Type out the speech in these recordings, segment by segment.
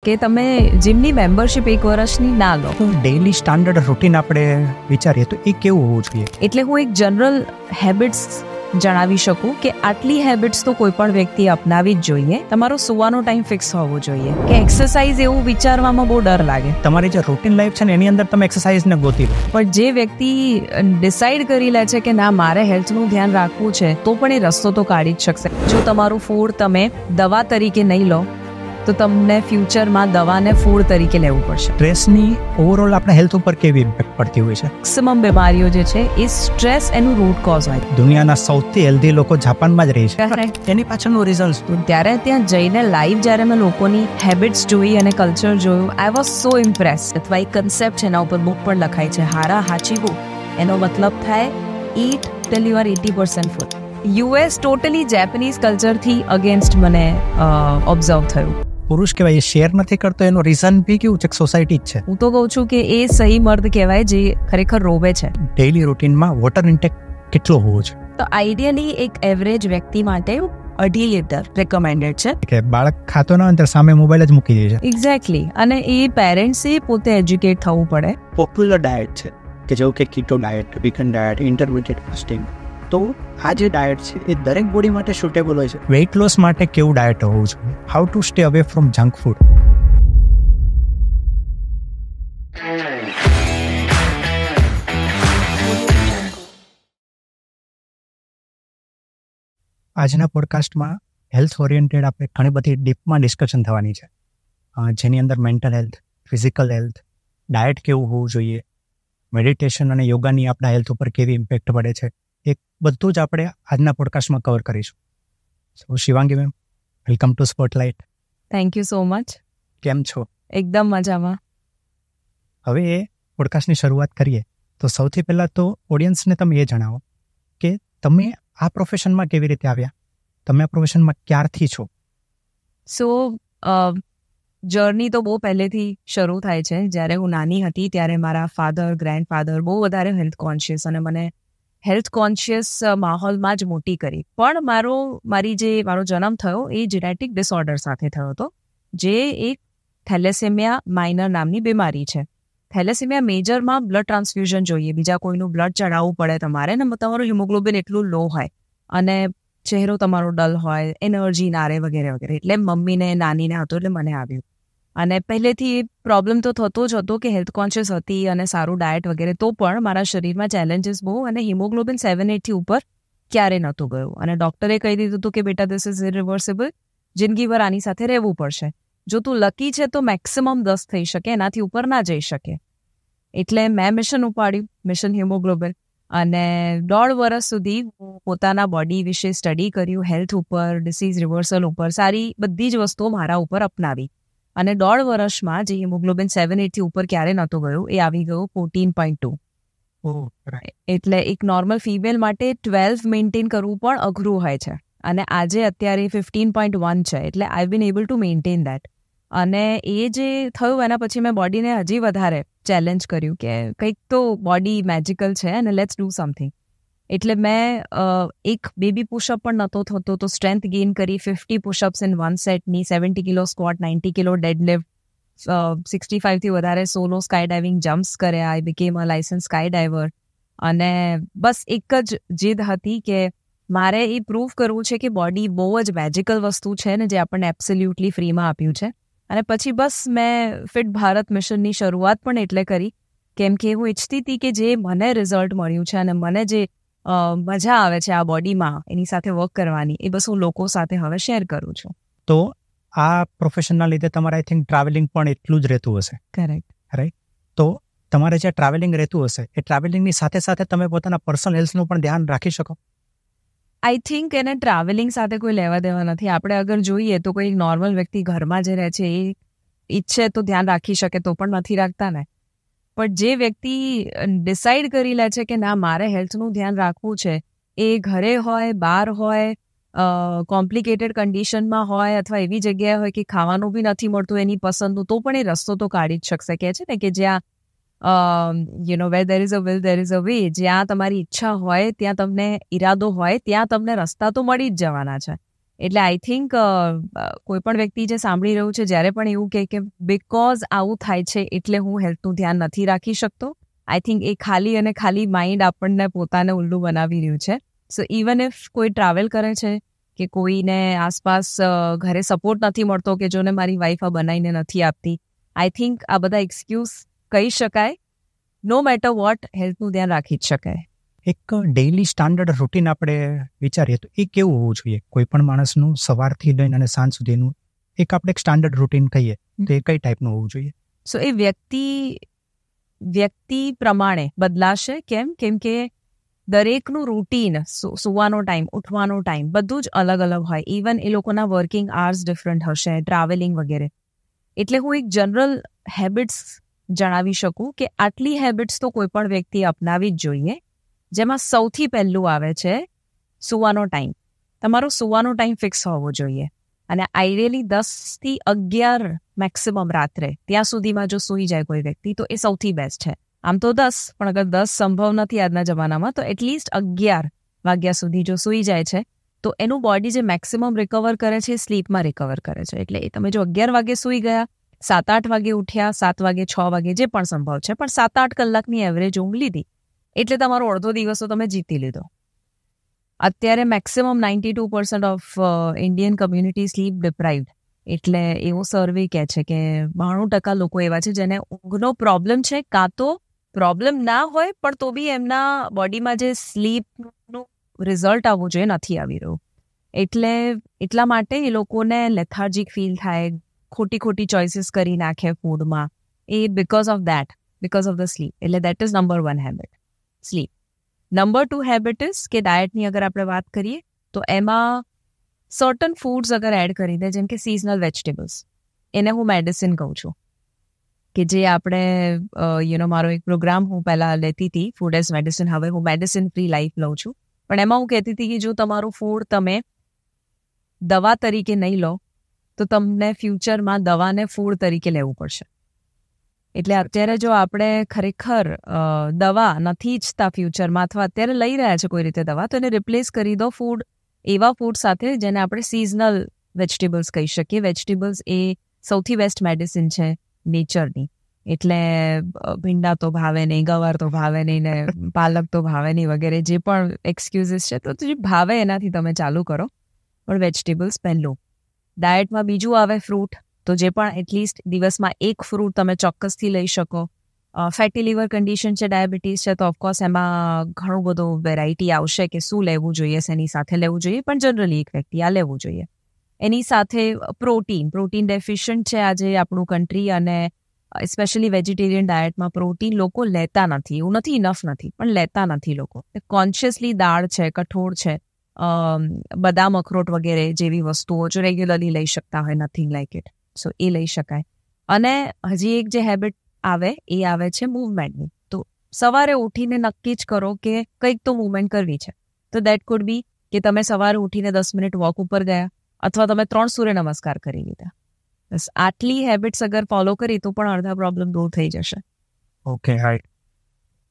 કે તમે જીમની મેમ્બરશિપ 1 વર્ષની ના લો. ડેઇલી સ્ટાન્ડર્ડ રૂટીન આપણે વિચારીએ તો એ કેવું હોવું જોઈએ? એટલે હું એક જનરલ હેબિટ્સ જણાવી શકું કે આટલી હેબિટ્સ તો કોઈ પણ વ્યક્તિ અપનાવી જ જોઈએ. તમારો સુવાનો ટાઈમ ફિક્સ હોવો જોઈએ. કે એક્સરસાઇઝ એવું વિચારવામાં બહુ ડર લાગે. તમારી જે રૂટીન લાઈફ છે ને એની અંદર તમે એક્સરસાઇઝને ગોતી લો. પણ જે વ્યક્તિ ડિસાઈડ કરી લે છે કે ના મારે હેલ્થનું ધ્યાન રાખવું છે તો પણ એ રસ્તો તો કાઢી જ શકશે. જો તમારું ફૂડ તમે દવા તરીકે નહીં લો તો તમને ફ્યુચરમાં દવાને ફૂડ તરીકે લેવું પડશે. સ્ટ્રેસની ઓવરઓલ આપણા હેલ્થ ઉપર કેવી ઇમ્પેક્ટ પડતી હોય છે? મેક્સિમમ બીમારીઓ જે છે એ સ્ટ્રેસ એનું રૂટ કોઝ હોય. દુનિયાના સૌથી હેલ્ધી લોકો જાપાનમાં જ રહે છે. એની પાછળનું રિઝલ્ટ ત્યારે ત્યાં જઈને લાઈવ જ્યારે મેં લોકોની હેબિટ્સ જોઈ અને કલ્ચર જોયું, આઈ વોઝ સો ઇમ્પ્રેસ. અથવા એક કન્સેપ્ટ છે એના ઉપર બુક પણ લખાય છે, હારા હાચીગુ. એનો મતલબ થાય eat till you are 80% full. US totally Japanese કલ્ચરથી અગેન્સ્ટ મને ઓબ્ઝર્વ થયું. પુરુષ કહેવાય એ શેર નથી કરતો, એનું રીઝન બી કેવું છે? સોસાયટી જ છે. હું તો કહું છું કે એ સહી મર્દ કહેવાય જે ખરેખર રોવે છે. ડેઇલી રૂટીનમાં વોટર ઇન્ટેક કેટલો હોવો છે? તો આઈડિયલી એક એવરેજ વ્યક્તિ માટે 2.5 લીટર રેકમેન્ડેડ છે. કે બાળક ખાતો ના હોય સામે મોબાઈલ જ મૂકી દે છે. એક્ઝેક્ટલી. અને એ પેરેન્ટ્સે પોતે એજ્યુકેટ થવું પડે. પોપ્યુલર ડાયટ છે કે જેવું કે કીટો diet, vegan diet, intermediate fasting. તો આ જે ડાયટ છે એ દરેક બોડી માટે સુટેબલ હોય છે. વેઇટ લોસ માટે કેવું ડાયટ હોવું જોઈએ? How to stay away from junk food? આજના પોડકાસ્ટમાં હેલ્થ ઓરિએન્ટેડ આપણે ઘણી બધી ડીપમાં ડિસ્કશન થવાની છે, જેની અંદર mental health, physical health, diet કેવું હોવું જોઈએ, મેડિટેશન અને યોગાની આપણા હેલ્થ ઉપર કેવી ઇમ્પેક્ટ પડે છે, એ બધું જ આપણે આજના પોડકાસ્ટમાં કવર કરીશું. So Shivangi ma'am, welcome to spotlight. Thank you so much. કેમ છો? એકદમ મજામાં. હવે એ પોડકાસ્ટની શરૂઆત કરીએ તો સૌથી પહેલાં તો ઓડિયન્સને તમે એ જણાવો કે તમે આ પ્રોફેશનમાં કેવી રીતે આવ્યા? તમે આ પ્રોફેશનમાં ક્યારથી છો? સો જર્ની તો બહુ પહેલેથી શરૂ થાય છે. જ્યારે હું નાની હતી ત્યારે મારા ફાધર, ગ્રેન્ડફાધર બહુ વધારે હેલ્થ કોન્શિયસ અને મને હેલ્થ કોન્શિયસ માહોલમાં જ મોટી કરી. પણ મારો જન્મ થયો એ જેનેટિક ડિસઓર્ડર સાથે થયો હતો, જે એક થેલેસેમિયા માઇનર નામની બીમારી છે. થેલેસેમિયા મેજરમાં બ્લડ ટ્રાન્સફ્યુઝન જોઈએ, બીજા કોઈનું બ્લડ ચડાવવું પડે તમારે, ને તમારું હિમોગ્લોબિન એટલું લો હોય અને ચહેરો તમારો ડલ હોય, એનર્જી ના રહે વગેરે વગેરે. એટલે મમ્મીને નાનીને હતો એટલે મને આવ્યું. અને પહેલેથી પ્રોબ્લેમ તો થતો જ હતો કે હેલ્થ કોન્શિયસ હતી અને સારું ડાયટ વગેરે, તો પણ મારા શરીરમાં ચેલેન્જીસ બહુ અને હિમોગ્લોબિન 7-8 થી ઉપર ક્યારે નહોતું ગયું. અને ડૉક્ટરે કહી દીધું હતું કે બેટા ધીસ ઇઝ ઇરિવર્સિબલ, જિંદગીભર આની સાથે રહેવું પડશે. જો તું લકી છે તો મેક્સિમમ 10 થઈ શકે, એનાથી ઉપર ના જઈ શકે. એટલે મેં મિશન ઉપાડ્યું, મિશન હિમોગ્લોબિન. અને 1.5 વર્ષ સુધી હું પોતાના બોડી વિશે સ્ટડી કર્યું, હેલ્થ ઉપર, ડિસીઝ રિવર્સલ ઉપર, સારી બધી જ વસ્તુઓ મારા ઉપર અપનાવી. અને 1.5 વર્ષમાં જે હિમોગ્લોબિન 7-8 થી ઉપર ક્યારે નહોતું ગયું એ આવી ગયું 14.2. એટલે એક નોર્મલ ફિમેલ માટે 12 મેન્ટેન કરવું પણ અઘરું હોય છે. અને આજે અત્યારે 15.1 છે. એટલે આઈ બીન એબલ ટુ મેન્ટેન દેટ. અને એ જે થયું એના પછી મેં બોડીને હજી વધારે ચેલેન્જ કર્યું કે કંઈક તો બોડી મેજિકલ છે અને લેટ્સ ડૂ સમથિંગ. એટલે મેં એક બેબી પુશઅપ પણ નહોતો થતો તો સ્ટ્રેન્થ ગેઇન કરી, 50 પુશઅપ્સ ઇન 1 સેટની, 70 કિલો સ્ક્વોટ, 90 કિલો ડેડલિફ્ટ, 65 થી વધારે સોલો સ્કાય ડાઇવિંગ જમ્પ્સ કર્યા. I became a licence skydiver. અને બસ એક જ જીદ હતી કે મારે એ પ્રૂવ કરવું છે કે બોડી બહુ જ મેજિકલ વસ્તુ છે ને જે આપણને એબ્સોલ્યુટલી ફ્રીમાં આપ્યું છે. અને પછી બસ મેં ફિટ ભારત મિશનની શરૂઆત પણ એટલે કરી કેમ કે હું ઈચ્છતી હતી કે જે મને રિઝલ્ટ મળ્યું છે અને મને જે મજા આવે છે આ બોડીમાં એની સાથે વર્ક કરવાની, એ બસ હું લોકો સાથે હવે શેર કરું છું. તો આ પ્રોફેશનના લીધે તમારે આઈ થિંક ટ્રાવેલિંગ પણ એટલું જ રહેતું હશે? કરેક્ટ. રાઈટ. તો તમારે જે ટ્રાવેલિંગ રહેતું હશે એ ટ્રાવેલિંગની સાથે સાથે તમે પોતાના પર્સનલ હેલ્થનું પણ ધ્યાન રાખી શકો? આઈ થિંક એને ટ્રાવેલિંગ સાથે કોઈ લેવા દેવા નથી. આપણે અગર જોઈએ તો કોઈ નોર્મલ વ્યક્તિ ઘરમાં જે રહે છે એ ઈચ્છે તો ધ્યાન રાખી શકે, તો પણ નથી રાખતા ને. પણ જે વ્યક્તિ ડિસાઈડ કરી લે છે કે ના મારે હેલ્થનું ધ્યાન રાખવું છે, એ ઘરે હોય, બહાર હોય, કોમ્પ્લિકેટેડ કન્ડિશનમાં હોય અથવા એવી જગ્યાએ હોય કે ખાવાનું બી નથી મળતું એની પસંદનું, તો પણ એ રસ્તો તો કાઢી જ શકશે. કહે છે ને કે જ્યાં where there is a will there is a way. જ્યાં તમારી ઈચ્છા હોય, ત્યાં તમને ઈરાદો હોય, ત્યાં તમને રસ્તા તો મળી જ જવાના છે. એટલે આઈ થિંક કોઈ પણ વ્યક્તિ જે સાંભળી રહ્યું છે જ્યારે પણ એવું કહે કે બિકોઝ આવું થાય છે એટલે હું હેલ્થનું ધ્યાન નથી રાખી શકતો, આઈ થિંક એ ખાલી અને ખાલી માઇન્ડ આપણને પોતાને ઉલ્લું બનાવી રહ્યું છે. સો ઇવન ઇફ કોઈ ટ્રાવેલ કરે છે કે કોઈને આસપાસ ઘરે સપોર્ટ નથી મળતો કે જોને મારી વાઈફ આ બનાવીને નથી આપતી, આઈ થિંક આ બધા એક્સક્યુઝ કહી શકાય. નો મેટર વોટ, હેલ્થનું ધ્યાન રાખી જ શકાય. એક ડેઇલી સ્ટાન્ડર્ડ રૂટીન આપણે વિચારીએ તો એ કેવું હોવું જોઈએ? કોઈ પણ માણસનું સવારથી લઈને અને સાંજ સુધીનું એક આપણે એક સ્ટાન્ડર્ડ રૂટીન કહીએ તો એ કઈ ટાઈપનું હોવું જોઈએ? સો એ વ્યક્તિ પ્રમાણે બદલાશે. કેમ કે દરેકનું રૂટીન, સુવાનો ટાઈમ, ઉઠવાનો ટાઈમ બધું જ અલગ અલગ હોય. ઇવન એ લોકોના વર્કિંગ આર્સ ડિફરન્ટ હશે, ટ્રાવેલિંગ વગેરે. એટલે હું એક જનરલ હેબિટ્સ જણાવી શકું કે આટલી હેબિટ્સ તો કોઈ પણ વ્યક્તિ અપનાવી જ જોઈએ. જેમાં સૌથી પહેલું આવે છે સુવાનો ટાઈમ. તમારો સુવાનો ટાઈમ ફિક્સ હોવો જોઈએ અને આઈડિયલી 10 થી 11 મેક્સિમમ રાત્રે ત્યાં સુધીમાં જો સૂઈ જાય કોઈ વ્યક્તિ તો એ સૌથી બેસ્ટ છે. આમ તો 10, પણ અગર 10 સંભવ નથી આજના જમાનામાં તો એટલીસ્ટ 11 વાગ્યા સુધી જો સૂઈ જાય છે તો એનું બોડી જે મેક્સિમમ રિકવર કરે છે એ સ્લીપમાં રિકવર કરે છે. એટલે એ તમે જો 11 વાગે સૂઈ ગયા, 7-8 વાગે ઉઠ્યા, 7 વાગે 6 વાગે જે પણ સંભવ છે, પણ 7-8 કલાકની એવરેજ ઊંઘ લીધી એટલે તમારો અડધો દિવસ તો તમે જીતી લીધો. અત્યારે maximum 92% of Indian community sleep deprived. એટલે એવો સર્વે કહે છે કે 92% લોકો એવા છે જેને ઊંઘનો પ્રોબ્લેમ છે, કાં તો પ્રોબ્લેમ ના હોય પણ તો બી એમના બોડીમાં જે સ્લીપનું રિઝલ્ટ આવવું જોઈએ નથી આવી રહ્યું. એટલે એટલા માટે એ લોકોને લેથાર્જિક ફીલ થાય, ખોટી ચોઇસીસ કરી નાખે ફૂડમાં. એ બિકોઝ ઓફ ધ સ્લીપ. એટલે that is number 1 habit, sleep. Number 2 habit is કે ડાયટની અગર આપણે વાત કરીએ તો એમાં સર્ટન ફૂડ્સ અગર એડ કરી દે, જેમ કે સિઝનલ વેજીટેબલ્સ, એને હું મેડિસિન કહું છું. કે જે આપણે મારો એક પ્રોગ્રામ હું પહેલાં લેતી હતી, ફૂડ એઝ મેડિસિન. હવે હું મેડિસિન ફ્રી લાઈફ લઉં છું, પણ એમાં હું કહેતી હતી કે જો તમારું ફૂડ તમે દવા તરીકે નહીં લો તો તમને ફ્યુચરમાં દવાને ફૂડ તરીકે લેવું પડશે. એટલે અત્યારે જો આપણે ખરેખર દવા નથી ઈચ્છતા ફ્યુચરમાં, અથવા અત્યારે લઈ રહ્યા છે કોઈ રીતે દવા, તો એને રિપ્લેસ કરી દો એવા ફૂડ સાથે જેને આપણે સિઝનલ વેજીટેબલ્સ કહી શકીએ. વેજીટેબલ્સ એ સૌથી બેસ્ટ મેડિસિન છે નેચરની. એટલે ભીંડા તો ભાવે નહીં, ગવાર તો ભાવે નહીં, ને પાલક તો ભાવે નહીં વગેરે જે પણ એક્સક્યુઝિસ છે, તો જે ભાવે એનાથી તમે ચાલુ કરો. પણ વેજીટેબલ્સ પહેલું. ડાયટમાં બીજું આવે ફ્રૂટ. તો જે પણ એટલીસ્ટ દિવસમાં એક ફ્રૂટ તમે ચોક્કસથી લઈ શકો. ફેટી લીવર કન્ડિશન છે, ડાયાબિટીસ છે, તો ઓફકોર્સ એમાં ઘણું બધું વેરાયટી આવશે કે શું લેવું જોઈએ, શેની સાથે લેવું જોઈએ, પણ જનરલી એક વ્યક્તિ આ લેવું જોઈએ. એની સાથે પ્રોટીન ડેફિશિયન્ટ છે આજે આપણું કન્ટ્રી, અને સ્પેશિયલી વેજીટેરિયન ડાયટમાં પ્રોટીન લોકો લેતા નથી. એવું નથી ઇનફ નથી, પણ લેતા નથી લોકો. કોન્શિયસલી દાળ છે, કઠોળ છે, બદામ, અખરોટ વગેરે જેવી વસ્તુઓ જો રેગ્યુલરલી લઈ શકતા હોય, નથિંગ લાઇક ઇટ, સો એ લઈ શકાય. અને હજી એક જે હેબિટ આવે એ આવે છે મૂવમેન્ટની. તો સવારે ઉઠીને નક્કી જ કરો કે કંઈક તો મૂવમેન્ટ કરવી છે. તો દેટ કુડ બી કે તમે સવારે ઉઠીને 10 મિનિટ વોક ઉપર ગયા, અથવા તમે 3 સૂર્ય નમસ્કાર કરી લીધા. બસ આટલી હેબિટ્સ અગર ફોલો કરી તો પણ અડધા પ્રોબ્લેમ દૂર થઈ જશે. Okay, right.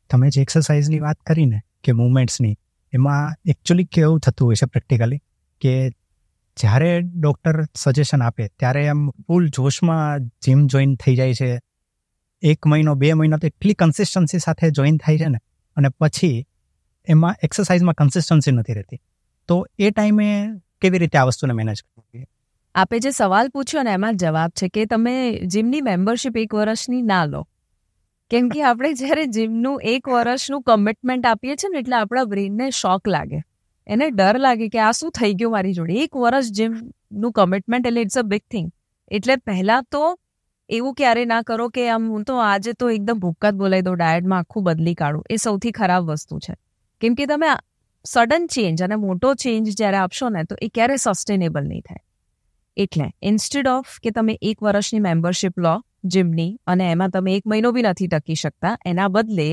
તમે જે એક્સરસાઇઝની વાત કરીને કે મૂવમેન્ટ્સની, એમાં એકચ્યુઅલી કેવું થતું હોય છે પ્રેક્ટિકલી કે જ્યારે ડૉક્ટર સજેશન આપે ત્યારે એમ ફૂલ જોશમાં જીમ જોઈન થઈ જાય છે. 1 મહિનો 2 મહિના તો એટલી કન્સિસ્ટન્સી સાથે જોઈન થાય છે ને, અને પછી એમાં એક્સરસાઇઝમાં કન્સિસ્ટન્સી નથી રહેતી. તો એ ટાઈમે કેવી રીતે આ વસ્તુને મેનેજ કરવી? આપે જે સવાલ પૂછ્યો ને એમાં જવાબ છે કે તમે જીમની મેમ્બરશિપ 1 વર્ષની ના લો. કેમ કે આપણે જ્યારે જીમનું 1 વર્ષનું કમિટમેન્ટ આપીએ છીએ ને, એટલે આપણા બ્રેનને શોક લાગે, એને ડર લાગે કે આ શું થઈ ગયું મારી જોડે. 1 વર્ષ જીમનું કમિટમેન્ટ એટલે ઇટ્સ અ બિગ થિંગ. એટલે પહેલાં તો એવું ક્યારે ના કરો કે આમ હું તો આજે તો એકદમ ભૂક્કા જ બોલાવી દઉં, ડાયટમાં આખું બદલી કાઢું. એ સૌથી ખરાબ વસ્તુ છે. કેમ કે તમે સડન ચેન્જ અને મોટો ચેન્જ જ્યારે આપશો ને તો એ ક્યારે સસ્ટેનેબલ નહીં થાય. એટલે ઇન્સ્ટેડ ઓફ કે તમે 1 વર્ષની મેમ્બરશિપ લો જીમની અને એમાં તમે 1 મહિનો બી નથી ટકી શકતા, એના બદલે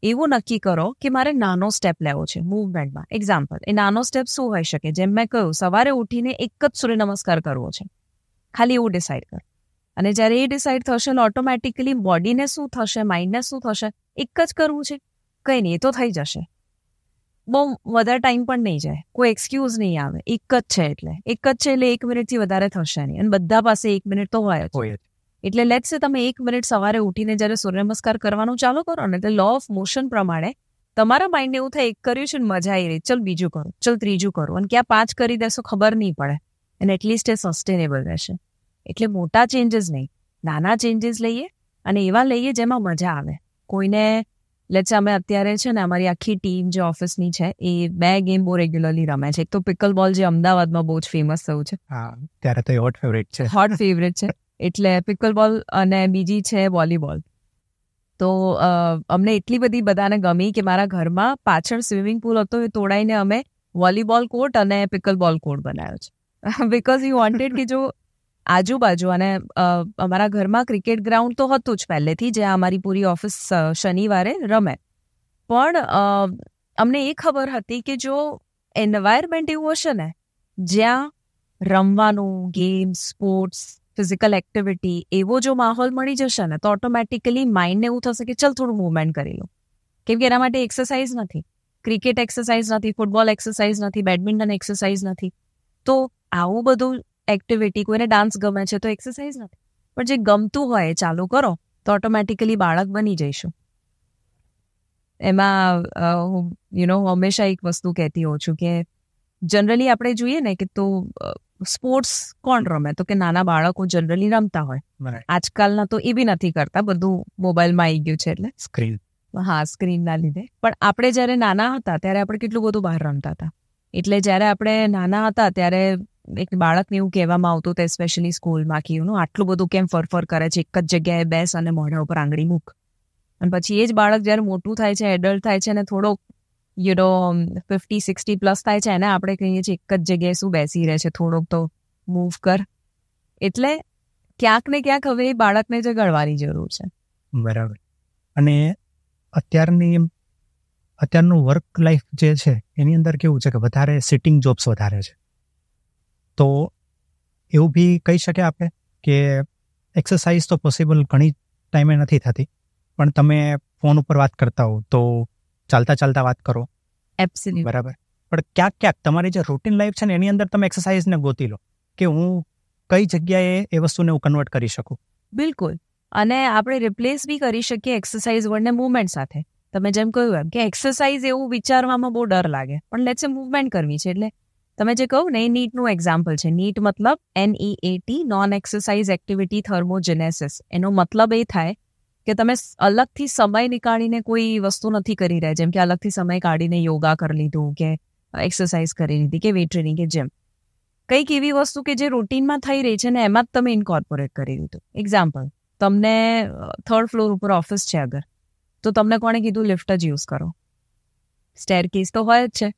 એવું નક્કી કરો કે મારે નાનો સ્ટેપ લેવો છે મૂવમેન્ટમાં. એક્ઝામ્પલ, એ નાનો સ્ટેપ શું હોઈ શકે? જેમ મેં કહ્યું, સવારે ઉઠીને એક જ સૂર્ય નમસ્કાર કરવો છે, ખાલી એવું ડિસાઇડ કરો. અને જ્યારે એ ડિસાઇડ થશે ને ઓટોમેટિકલી બોડીને શું થશે, માઇન્ડને શું થશે, એક જ કરવું છે, કંઈ નહીં, એ તો થઈ જશે. બહુ વધારે ટાઈમ પણ નહીં જાય, કોઈ એક્સક્યુઝ નહીં આવે. એક જ છે એટલે 1 મિનિટથી વધારે થશે નહીં, અને બધા પાસે 1 મિનિટ તો હોય જ. એટલે લેટ્સ સે તમે 1 મિનિટ સવારે ઉઠીને જ્યારે સૂર્ય નમસ્કાર કરવાનું ચાલુ કરો ને, એટલે લો ઓફ મોશન પ્રમાણે તમારા માઇન્ડને એવું થાય, એક કર્યું છે ને મજા આવી રહી, ચલ બીજું કરો, ચલ ત્રીજું કરો, અને ક્યાં 5 કરી દેશો ખબર નહીં પડે, અને એટલીસ્ટ એ સસ્ટેનેબલ રહેશે. એટલે મોટા ચેન્જીસ નહીં, નાના ચેન્જીસ લઈએ, અને એવા લઈએ જેમાં મજા આવે. કોઈને લેટ્સ અમે અત્યારે છે ને અમારી આખી ટીમ જે ઓફિસની છે એ 2 ગેમ બહુ રેગ્યુલરલી રમે છે. એક તો પિકલ બોલ જે અમદાવાદમાં બહુ જ ફેમસ થયું છે, ત્યારે તો હોટ ફેવરેટ છે. એટલે પિકલ બોલ, અને બીજી છે વોલીબોલ. તો અમને એટલી બધી બધાને ગમી કે મારા ઘરમાં પાછળ સ્વિમિંગ પુલ હતો, એ તોડાઈને અમે વોલીબોલ કોર્ટ અને પિકલ બોલ કોર્ટ બનાવ્યો છે. બિકોઝ યુ વોન્ટેડ કે જો આજુબાજુ, અને અમારા ઘરમાં ક્રિકેટ ગ્રાઉન્ડ તો હતું જ પહેલેથી, જ્યાં અમારી પૂરી ઓફિસ શનિવારે રમે. પણ અમને એ ખબર હતી કે જો એન્વાયરમેન્ટ એવું હશે ને જ્યાં રમવાનું, ગેમ્સ, સ્પોર્ટ્સ, ફિઝિકલ એક્ટિવિટી, એવો જો માહોલ મળી જશે ને, તો ઓટોમેટિકલી માઇન્ડને એવું થશે કે ચલ થોડું મૂવમેન્ટ કરી લો. કેમ કે એના માટે એક્સરસાઇઝ નથી, ક્રિકેટ એક્સરસાઇઝ નથી, ફૂટબોલ એક્સરસાઇઝ નથી, બેડમિન્ટન એક્સરસાઇઝ નથી. તો આવું બધું એક્ટિવિટી, કોઈને ડાન્સ ગમે છે તો એક્સરસાઇઝ નથી, પણ જે ગમતું હોય એ ચાલુ કરો તો ઓટોમેટિકલી બાળક બની જઈશું. એમાં હું હંમેશા એક વસ્તુ કહેતી હોઉં છું કે જનરલી આપણે જોઈએ ને કે તો સ્પોર્ટ્સ કોણ રમે, તો કે નાના બાળકો જનરલી રમતા હોય. આજકાલના તો એ બી નથી કરતા, બધું મોબાઈલમાં આવી ગયું છે, એટલે સ્ક્રીનના લીધે. પણ આપણે જ્યારે નાના હતા ત્યારે આપણે કેટલું બધું બહાર રમતા હતા. એટલે જ્યારે આપણે નાના હતા ત્યારે એક બાળકને એવું કહેવામાં આવતું હતું, સ્પેશિયલી સ્કૂલમાં, કે આટલું બધું કેમ ફરફર કરે છે, એક જ જગ્યાએ બેસ અને મોઢા ઉપર આંગળી મૂક. અને પછી એ જ બાળક જ્યારે મોટું થાય છે, એડલ્ટ થાય છે, અને થોડોક 50-60 પ્લસ થાય છે, એને આપણે કહીએ છીએ એક જ જગ્યાએ શું બેસી રહે છે, થોડોક તો મૂવ કર. એટલે ક્યાંક ને ક્યાંક હવે એ બાળકને જગાડવાની જરૂર છે. બરાબર. અને અત્યારનું વર્ક લાઈફ જે છે એની અંદર કેવું છે કે વધારે સિટિંગ જોબ્સ વધારે છે. તો એવું બી કહી શકે આપણે કે એક્સરસાઇઝ તો પોસિબલ ઘણી ટાઈમે નથી થતી, પણ તમે ફોન ઉપર વાત કરતા હો તો ચાલતા ચાલતા વાત કરો. એબ્સોલ્યુટલી બરાબર. પણ ક્યાંક તમારી જે રૂટીન લાઈફ છે ને એની અંદર તમે એક્સરસાઇઝને ગોતી લો કે હું કઈ જગ્યાએ એ વસ્તુને હું કન્વર્ટ કરી શકું. બિલકુલ. અને આપણે રિપ્લેસ બી કરી શકીએ એક્સરસાઇઝ વર્ડને મૂવમેન્ટ સાથે. તમે જેમ કહ્યું એમ કે એક્સરસાઇઝ એવું વિચારવામાં બહુ ડર લાગે, પણ લેટ્સ સે મૂવમેન્ટ કરવી છે. એટલે તમે જે કહું ને એ નીટનું એક્ઝામ્પલ છે. નીટ મતલબ NEAT, નોન એક્સરસાઇઝ એક્ટિવિટી થર્મોજેનેસિસ. એનો મતલબ એ થાય કે તમે અલગથી સમય નીકાળીને કોઈ વસ્તુ નથી કરી રહ્યા, જેમ કે અલગથી સમય કાઢીને યોગા કરી લીધું, કે એક્સરસાઇઝ કરી લીધી, કે વેટ ટ્રેનિંગ, કે જેમ કંઈક એવી વસ્તુ કે જે રૂટીનમાં થઈ રહી છે ને એમાં જ તમે ઇન્કોર્પોરેટ કરી દીધું. એક્ઝામ્પલ, તમને 3rd ફ્લોર ઉપર ઓફિસ છે અગર, તો તમને કોણે કીધું લિફ્ટ જ યુઝ કરો? સ્ટેરકેસ તો હોય જ છે,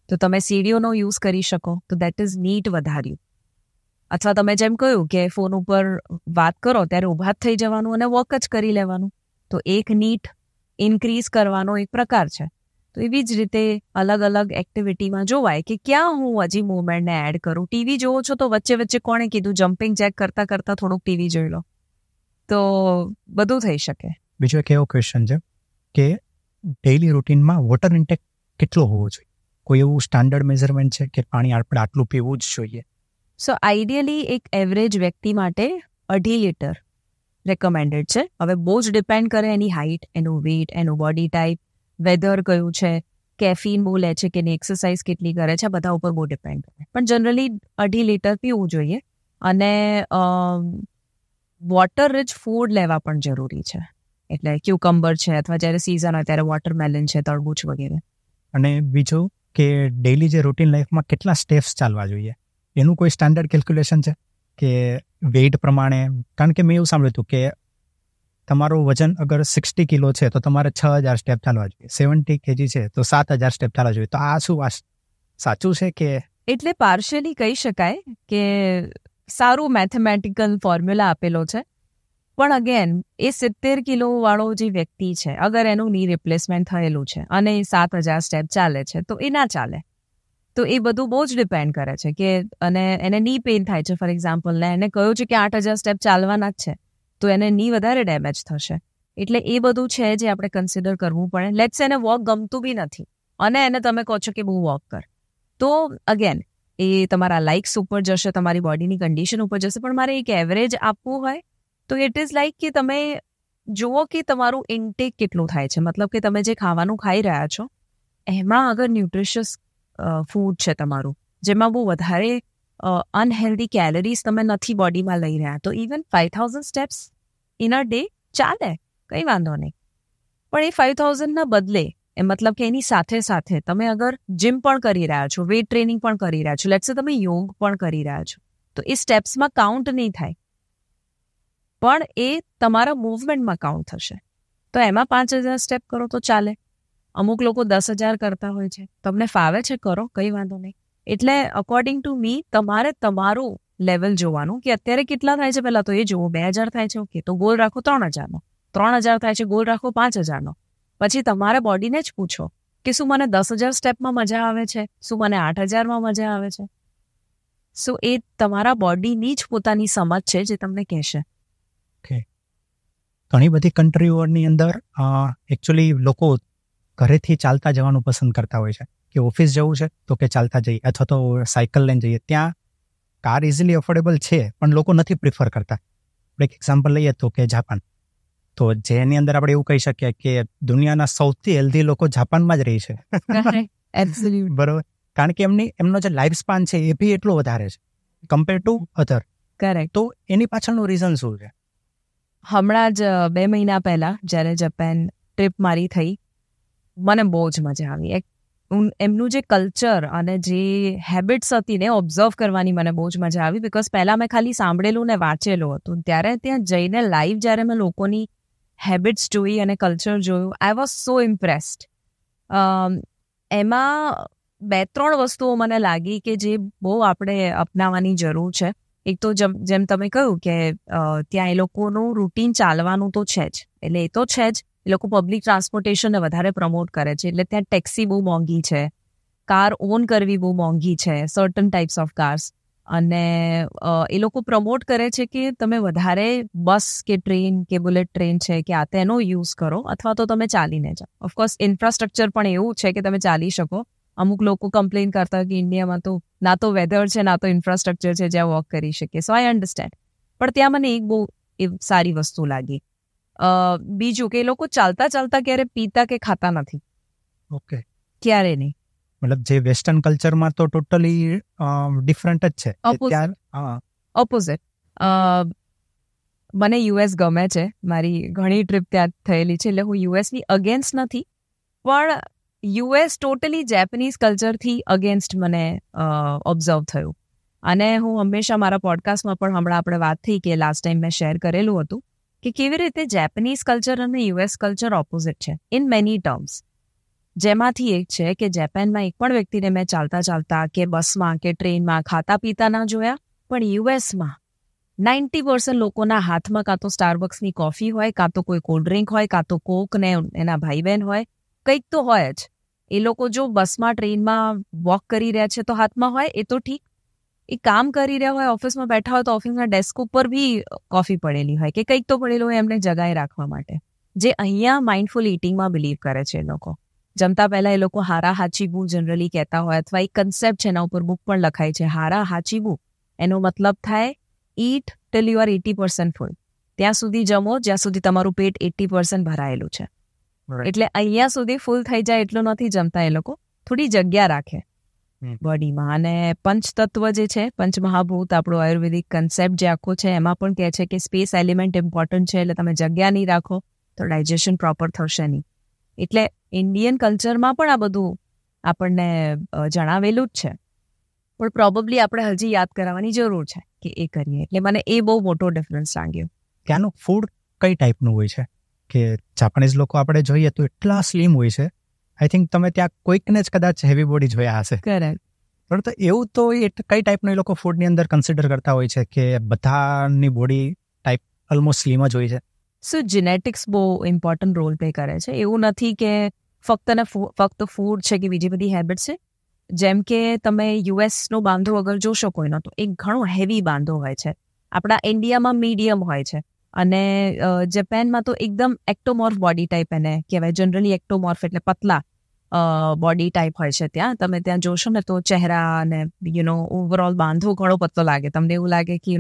તો તમે સીડીઓનો યુઝ કરી શકો, તો દેટ ઇઝ નીટ વધાર્યું. અથવા તમે જેમ કહ્યું કે ફોન ઉપર વાત કરો ત્યારે ઊભા જ થઈ જવાનું અને વોક જ કરી લેવાનું, તો એક નીટ ઇન્ક્રીઝ કરવાનો એક પ્રકાર છે. તો એવી જ રીતે અલગ અલગ એક્ટિવિટીમાં જોવાય કે ક્યાં હું હજી મૂવમેન્ટને એડ કરું. ટીવી જોવો છો તો વચ્ચે વચ્ચે કોણે કીધું જમ્પિંગ જેક કરતાં કરતાં થોડુંક ટીવી જોઈ લો, તો બધું થઈ શકે. બીજો એક એવો ક્વેશ્ચન છે કે ડેઇલી રૂટીનમાં વોટર ઇન્ટેક કેટલો હોવો જોઈએ? કોઈ એવું સ્ટાન્ડર્ડ મેઝરમેન્ટ છે કે પાણી આપણે આટલું પીવું જ જોઈએ? સો આઈડિયલી એક એવરેજ વ્યક્તિ માટે 2.5 લીટર રેકમેન્ડેડ છે. હવે બહુ જ ડિપેન્ડ કરે એની હાઇટ, એનું વેઇટ, એનું બોડી ટાઈપ, વેધર કયું છે, કેફીન બહુ લે છે કે નહીં, એક્સરસાઇઝ કેટલી કરે છે, બધા ઉપર બહુ ડિપેન્ડ કરે. પણ જનરલી 2.5 લીટર પીવું જોઈએ. અને વોટર રિચ ફૂડ લેવા પણ જરૂરી છે. એટલે ક્યુકમ્બર છે, અથવા જ્યારે સિઝન હોય ત્યારે વોટરમેલન છે, તરબૂચ વગેરે. અને બીજું કે ડેઇલી જે રૂટીન લાઈફમાં કેટલા સ્ટેપ્સ ચાલવા જોઈએ એનું કોઈ સ્ટાન્ડર્ડ કેલ્ક્યુલેશન છે કે વેઇટ પ્રમાણે? કારણ કે મેં એવું સાંભળ્યું હતું કે તમારું વજન અગર 60 કિલો છે તો તમારે 6000 સ્ટેપ ચાલવા જોઈએ, 70 kg છે તો 7000 સ્ટેપ ચાલવા જોઈએ. તો આ શું સાચું છે કે? એટલે પાર્શિયલી કહી શકાય કે સારું મેથેમેટિકલ ફોર્મ્યુલા આપેલો છે, પણ અગેન એ 70 કિલો વાળો જે વ્યક્તિ છે, અગર એનું ની રિપ્લેસમેન્ટ થયેલું છે અને 7000 સ્ટેપ ચાલે છે તો એ ના ચાલે. તો એ બધું બહુ જ ડિપેન્ડ કરે છે કે, અને એને ની પેઇન થાય છે ફોર એક્ઝામ્પલ, ને એને કહ્યું છે કે 8000 સ્ટેપ ચાલવાના જ છે, તો એને ની વધારે ડેમેજ થશે. એટલે એ બધું છે જે આપણે કન્સિડર કરવું પડે. લેટ્સ એને વોક ગમતું બી નથી, અને એને તમે કહો છો કે બહુ વોક કર, તો અગેન એ તમારા લાઇક્સ ઉપર જશે, તમારી બોડીની કન્ડિશન ઉપર જશે. પણ મારે એક એવરેજ આપવું હોય તો ઇટ ઇઝ લાઇક કે તમે જુઓ કે તમારું ઇન્ટેક કેટલું થાય છે. મતલબ કે તમે જે ખાવાનું ખાઈ રહ્યા છો એમાં અગર ન્યુટ્રિશિયસ ફૂડ છે તમારું, જેમાં બહુ વધારે અનહેલ્ધી કેલરીઝ તમે નથી બોડીમાં લઈ રહ્યા, તો even 5000 steps in a day ચાલે, કંઈ વાંધો નહીં. પણ એ 5000ના બદલે મતલબ કે એની સાથે સાથે તમે અગર જીમ પણ કરી રહ્યા છો, વેઇટ ટ્રેનિંગ પણ કરી રહ્યા છો, લેટ્સ સે તમે યોગ પણ કરી રહ્યા છો, તો એ સ્ટેપ્સમાં કાઉન્ટ નહીં થાય, પણ એ તમારા મૂવમેન્ટમાં કાઉન્ટ થશે. તો એમાં 5000 સ્ટેપ કરો તો ચાલે. અમુક લોકો 10,000 કરતા હોય છે, તમને ફાવે છે કરો, કંઈ વાંધો નહીં. એટલે અકોર્ડિંગ ટુ મી તમારે તમારું લેવલ જોવાનું કે અત્યારે કેટલા થાય છે. પહેલાં તો એ જુઓ, 2000 થાય છે, ઓકે, તો ગોલ રાખો 3000નો, 3000 થાય છે, ગોલ રાખો 5000નો. પછી તમારે બોડીને જ પૂછો કે શું મને 10,000 સ્ટેપમાં મજા આવે છે, શું મને 8,000માં મજા આવે છે. સો એ તમારા બોડીની જ પોતાની સમજ છે જે તમને કહેશે. ઘણી બધી કન્ટ્રીઓની અંદર એકચ્યુઅલી લોકો ઘરેથી ચાલતા જવાનું પસંદ કરતા હોય છે, કે ઓફિસ જવું છે તો કે ચાલતા જઈએ, અથવા તો સાયકલ લઈને જઈએ. ત્યાં કાર ઇઝીલી અફોર્ડેબલ છે, પણ લોકો નથી પ્રિફર કરતા. આપણે એક એક્ઝામ્પલ લઈએ તો કે જાપાન, તો જેની અંદર આપણે એવું કહી શકીએ કે દુનિયાના સૌથી હેલ્ધી લોકો જાપાનમાં જ રહી છે. બરોબર, કારણ કે એમનો જે લાઈફ સ્પાન છે એ બી એટલો વધારે છે કમ્પેર ટુ અધર. કરેક્ટ. તો એની પાછળનું રીઝન શું છે? હમણાં જ 2 મહિના પહેલા જ્યારે જાપાન ટ્રીપ મારી થઈ, મને બહુ જ મજા આવી. એમનું જે કલ્ચર અને જે હેબિટ્સ હતી ને ઓબ્ઝર્વ કરવાની મને બહુ જ મજા આવી. બિકોઝ પહેલાં મેં ખાલી સાંભળેલું ને વાંચેલું હતું, ત્યારે ત્યાં જઈને લાઈવ જ્યારે મેં લોકોની હેબિટ્સ જોઈ અને કલ્ચર જોયું, આઈ વોઝ સો ઇમ્પ્રેસ્ડ. એમાં 2-3 વસ્તુઓ મને લાગી કે જે બહુ આપણે અપનાવવાની જરૂર છે. એક તો જેમ તમે કહ્યું કે ત્યાં એ લોકોનું રૂટીન ચાલવાનું તો છે જ, એટલે એ તો છે જ. એ લોકો પબ્લિક ટ્રાન્સપોર્ટેશનને વધારે પ્રમોટ કરે છે, એટલે ત્યાં ટેક્સી બહુ મોંઘી છે, કાર ઓન કરવી બહુ મોંઘી છે, સર્ટન ટાઈપ્સ ઓફ કાર્સ. અને એ લોકો પ્રમોટ કરે છે કે તમે વધારે બસ કે ટ્રેન કે બુલેટ ટ્રેન છે કે આ તેનો યુઝ કરો, અથવા તો તમે ચાલીને જાઓ. ઓફકોર્સ ઇન્ફ્રાસ્ટ્રક્ચર પણ એવું છે કે તમે ચાલી શકો. અમુક લોકો કમ્પ્લેન કરતા કે ઇન્ડિયામાં તો ના તો વેધર છે ના તો ઇન્ફ્રાસ્ટ્રક્ચર છે જ્યાં વોક કરી શકીએ. સો આઈ અન્ડરસ્ટેન્ડ. પણ ત્યાં મને એક બહુ સારી વસ્તુ લાગી. બીજું કે એ લોકો ચાલતા ચાલતા ક્યારે પીતા કે ખાતા નથી. ઓકે. ક્યારે નહીં. મતલબ જે વેસ્ટર્ન કલ્ચરમાં તો ટોટલી ડિફરન્ટ જ છે. ઓપોઝિટ. મને યુએસ ગમે છે, મારી ઘણી ટ્રીપ ત્યાં થયેલી છે, એટલે હું યુએસની અગેન્સ્ટ નથી, પણ યુએસ ટોટલી જેપનીઝ કલ્ચરથી અગેન્સ્ટ મને ઓબ્ઝર્વ થયું. અને હું હંમેશા મારા પોડકાસ્ટમાં પણ હમણાં આપણે વાત થઈ કે લાસ્ટ ટાઈમ મેં શેર કરેલું હતું કે કેવી રીતે જેપનીઝ કલ્ચર અને યુએસ કલ્ચર ઓપોઝિટ છે ઇન મેની ટર્મ્સ. જેમાંથી એક છે કે જાપાનમાં એક પણ વ્યક્તિને મેં ચાલતા ચાલતા કે બસમાં કે ટ્રેનમાં ખાતા પીતા ના જોયા, પણ યુએસમાં 90% લોકોના હાથમાં કાં તો સ્ટારબક્સની કોફી હોય, કાં તો કોઈ કોલ્ડ ડ્રિંક હોય, કાં તો કોક ને એના ભાઈ બહેન હોય, કંઈક તો હોય જ. એ લોકો જો બસમાં ટ્રેનમાં વોક કરી રહ્યા છે તો હાથમાં હોય, એ તો ઠીક. એ કામ કરી રહ્યા હોય, ઓફિસમાં બેઠા હોય તો ઓફિસના ડેસ્ક ઉપર બી કોફી પડેલી હોય કે કંઈક તો પડેલું હોય એમને જગાઈ રાખવા માટે. જે અહીંયા માઇન્ડફુલ ઇટિંગમાં બિલીવ કરે છે એ લોકો. જમતા પહેલા એ લોકો હારા હાચીબુ જનરલી કહેતા હોય, અથવા એક કન્સેપ્ટ છે એના ઉપર બુક પણ લખાય છે, હારા હાચીબુ. એનો મતલબ થાય ઈટ ટિલ યુ આર 80% ફૂલ. ત્યાં સુધી જમો જ્યાં સુધી તમારું પેટ 80% ભરાયેલું છે. એટલે અહીંયા સુધી ફૂલ થઈ જાય એટલું નથી જમતા એ લોકો, થોડી જગ્યા રાખે બોડીમાં. અને પંચતત્વ જે છે, પંચમહાભૂત, આપણો આયુર્વેદિક કન્સેપ્ટ જે આખો છે એમાં પણ કહે છે કે સ્પેસ એલિમેન્ટ ઇમ્પોર્ટન્ટ છે, એટલે તમે જગ્યા નહીં રાખો તો ડાયજેશન પ્રોપર થશે નહીં. એટલે ઇન્ડિયન કલ્ચરમાં પણ આ બધું આપણને જણાવેલું જ છે, પણ પ્રોબેબલી આપણે હજી યાદ કરાવવાની જરૂર છે કે એ કરીએ. એટલે મને એ બહુ મોટો ડિફરન્સ લાગ્યો. ત્યાંનું ફૂડ કઈ ટાઈપનું હોય છે? કે જાપાનીઝ લોકો આપણે જોઈએ તો એટલા સ્લિમ હોય છે. આઈ થિંક તમે ત્યાં કોઈકને જ કદાચ હેવી બોડી જોયા હશે. કરેક્ટ. પણ તો એવું તો કઈ ટાઈપનું એ લોકો ફૂડની અંદર કન્સિડર કરતા હોય છે કે બધાની બોડી ટાઈપ ઓલમોસ્ટ સ્લિમ જ હોય છે? સો જેનેટિક્સ બહુ ઇમ્પોર્ટન્ટ રોલ પ્લે કરે છે. એવું નથી કે ફક્ત ફૂડ છે કે બીજી બધી હેબિટ્સ છે. જેમ કે તમે યુએસનો બાંધો અગર જોશો કોઈનો, તો એક ઘણો હેવી બાંધો હોય છે. આપણા ઇન્ડિયામાં મીડિયમ હોય છે, અને જાપાનમાં તો એકદમ એક્ટોમોર્ફ બોડી ટાઈપ એને કહેવાય. જનરલી એક્ટોમોર્ફ એટલે પતલા, બોડી ટાઈપ હોય છે ત્યાં. તમે ત્યાં જોશો ને તો ચહેરા અને ઓવરઓલ બાંધો ઘણો પતલો લાગે. તમને એવું લાગે કે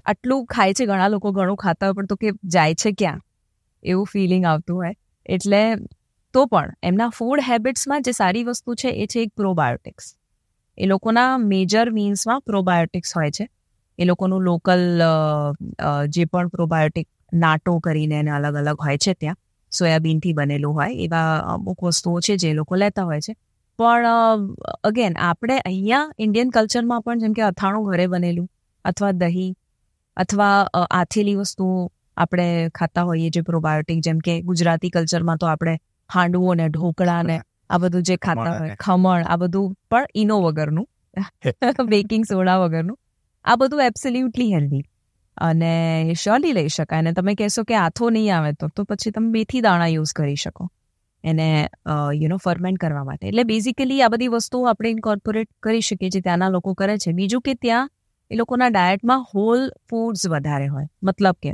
આટલું ખાય છે, ઘણા લોકો ઘણું ખાતા હોય પણ તો કે જાય છે ક્યાં, એવું ફિલિંગ આવતું હોય. એટલે તો પણ એમના ફૂડ હેબિટ્સમાં જે સારી વસ્તુ છે એ છે એક પ્રોબાયોટિક્સ. એ લોકોના મેજર મીન્સમાં પ્રોબાયોટિક્સ હોય છે. એ લોકોનું લોકલ જે પણ પ્રોબાયોટિક નાટો કરીને એને અલગ અલગ હોય છે ત્યાં, સોયાબીનથી બનેલું હોય એવા અમુક વસ્તુઓ છે જે લોકો લેતા હોય છે. પણ અગેન આપણે અહીંયા ઇન્ડિયન કલ્ચરમાં પણ જેમ કે અથાણું ઘરે બનેલું અથવા દહીં અથવા આથેલી વસ્તુઓ આપણે ખાતા હોઈએ જે પ્રોબાયોટિક, જેમ કે ગુજરાતી કલ્ચરમાં તો આપણે હાંડવો ને ઢોકળા ને આ બધું જે ખાતા હોય, ખમણ, આ બધું પણ ઈનો વગરનું, બેકિંગ સોડા વગરનું, આ બધું એબ્સોલ્યુટલી હેલ્ધી અને શ્યોરલી લઈ શકાય. અને તમે કહેશો કે આથો નહીં આવે તો પછી તમે મેથી દાણા યુઝ કરી શકો એને ફર્મેન્ટ કરવા માટે. એટલે બેઝિકલી આ બધી વસ્તુઓ આપણે ઇન્કોર્પોરેટ કરી શકીએ જે ત્યાંના લોકો કરે છે. બીજું કે ત્યાં એ લોકોના ડાયટમાં હોલ ફૂડ્સ વધારે હોય. મતલબ કે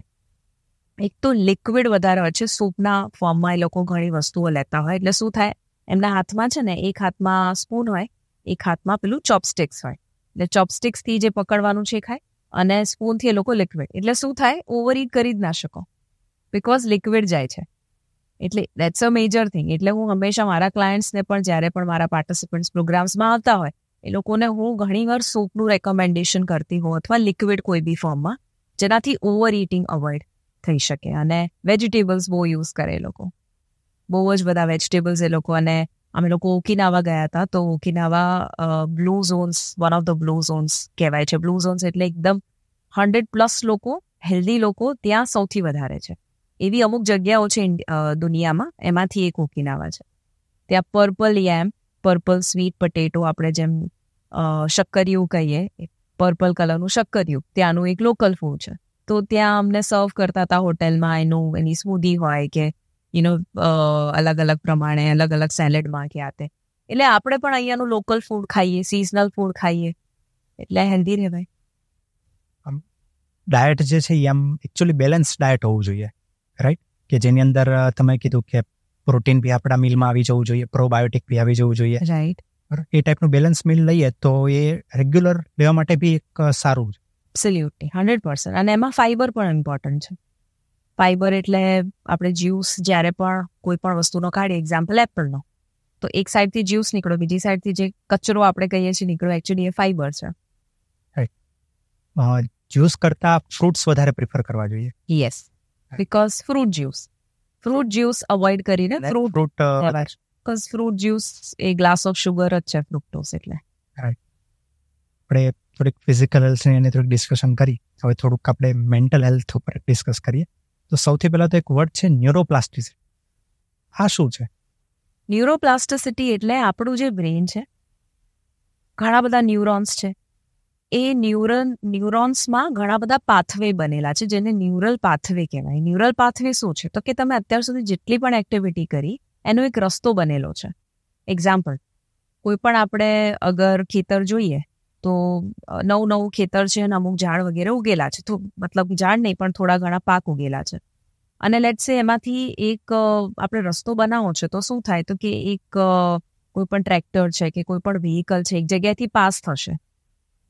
એક તો લિક્વિડ વધારે હોય છે, સૂપના ફોર્મમાં એ લોકો ઘણી વસ્તુઓ લેતા હોય. એટલે શું થાય, એમના હાથમાં છે ને એક હાથમાં સ્પૂન હોય, એક હાથમાં પેલું ચોપસ્ટિક્સ હોય. એટલે ચોપસ્ટિક્સથી જે પકડવાનું છે ખાય અને સ્પૂનથી એ લોકો લિક્વિડ. એટલે શું થાય, ઓવર ઇટ કરી જ ના શકો બિકોઝ લિક્વિડ જાય છે. એટલે દેટ્સ અ મેજર થિંગ. એટલે હું હંમેશા મારા ક્લાયન્ટ્સને પણ જ્યારે પણ મારા પાર્ટિસિપન્ટ્સ પ્રોગ્રામ્સમાં આવતા હોય એ લોકોને હું ઘણીવાર સૂપનું રેકમેન્ડેશન કરતી હોઉં અથવા લિક્વિડ કોઈ બી ફોર્મમાં, જેનાથી ઓવર ઇટિંગ અવોઇડ થઈ શકે. અને વેજીટેબલ્સ બહુ યુઝ કરે એ લોકો, બહુ જ બધા વેજીટેબલ્સ એ લોકો. અને અમે લોકો ઓકિનાવા ગયા હતા તો Okinawa blue zones, one of the blue zones કહેવાય છે. બ્લુ ઝોન્સ એટલે એકદમ 100+ લોકો, હેલ્ધી લોકો ત્યાં સૌથી વધારે છે. એવી અમુક જગ્યાઓ છે દુનિયામાં, એમાંથી એક ઓકિનાવા છે. ત્યાં પર્પલ યેમ, પર્પલ સ્વીટ પટેટો, આપણે જેમ શક્કરિયું કહીએ, પર્પલ કલરનું શક્કરિયું ત્યાંનું એક લોકલ ફૂડ છે. તો ત્યાં અમને સર્વ કરતા હતા હોટેલમાં. એની સ્મૂધી હોય કે અલગ અલગ પ્રમાણે અલગ અલગ સેલેડમાં કે આતે. એટલે આપણે પણ અહીંયાનું લોકલ ફૂડ ખાઈએ, સિઝનલ ફૂડ ખાઈએ, એટલે હેલ્ધી રહેવાય. ડાયટ જે છે એમ એકચ્યુઅલી બેલેન્સ ડાયટ હોવું જોઈએ, રાઈટ? કે જેની અંદર તમે કીધું કે પ્રોટીન બી આપણા મિલમાં આવી જવું જોઈએ, પ્રોબાયોટિક બી આવી જવું જોઈએ, રાઈટ? એ ટાઈપનું બેલેન્સ મિલ લઈએ તો એ રેગ્યુલર લેવા માટે બી એક સારું છે. એબ્સોલ્યુટલી 100%. અને એમાં ફાઈબર પણ ઇમ્પોર્ટન્ટ છે. ફાઈબર એટલે આપણે જ્યુસ જ્યારે પણ કોઈ પણ વસ્તુનો કાઢીએ, એક્ઝામ્પલ એપલનો, તો એક સાઈડથી જ્યુસ નીકળો, બીજી સાઈડથી જે કચરો આપણે કહીએ છીએ નીકળો, એકચ્યુઅલી એ ફાઈબર છે. જ્યુસ કરતાં ફ્રૂટ્સ વધારે પ્રિફર કરવા જોઈએ. Yes, because fruit juice avoid કરીને ફ્રૂટ બિકોઝ ફ્રૂટ જ્યુસ એ ગ્લાસ ઓફ શુગર જ છે, ફ્રુક્ટોઝ. એટલે આપણે થોડીક ફિઝિકલ હેલ્થની એની થોડીક ડિસ્કશન કરી, હવે થોડુંક આપણે મેન્ટલ હેલ્થ ઉપર ડિસ્કસ કરીએ. તો સૌથી પહેલાં તો એક વર્ડ છે ન્યુરોપ્લાસ્ટિસિટી. આ શું છે? ન્યુરોપ્લાસ્ટિસિટી એટલે આપણું જે બ્રેન છે, ઘણા બધા ન્યુરોન્સ છે. એ ન્યુરોન્સમાં ઘણા બધા પાથવે બનેલા છે જેને ન્યુરલ પાથવે કહેવાય. ન્યુરલ પાથવે શું છે તો કે તમે અત્યાર સુધી જેટલી પણ એક્ટિવિટી કરી એનો એક રસ્તો બનેલો છે. એક્ઝામ્પલ, કોઈ પણ આપણે અગર ખેતર જોઈએ તો નવું ખેતર છે અને અમુક ઝાડ વગેરે ઉગેલા છે, તો મતલબ ઝાડ નહીં પણ થોડા ઘણા પાક ઉગેલા છે. અને લેટ્સ સે એમાંથી એક આપણે રસ્તો બનાવવો છે તો શું થાય તો કે એક કોઈ પણ ટ્રેક્ટર છે કે કોઈ પણ વ્હીકલ છે એક જગ્યાએથી પાસ થશે,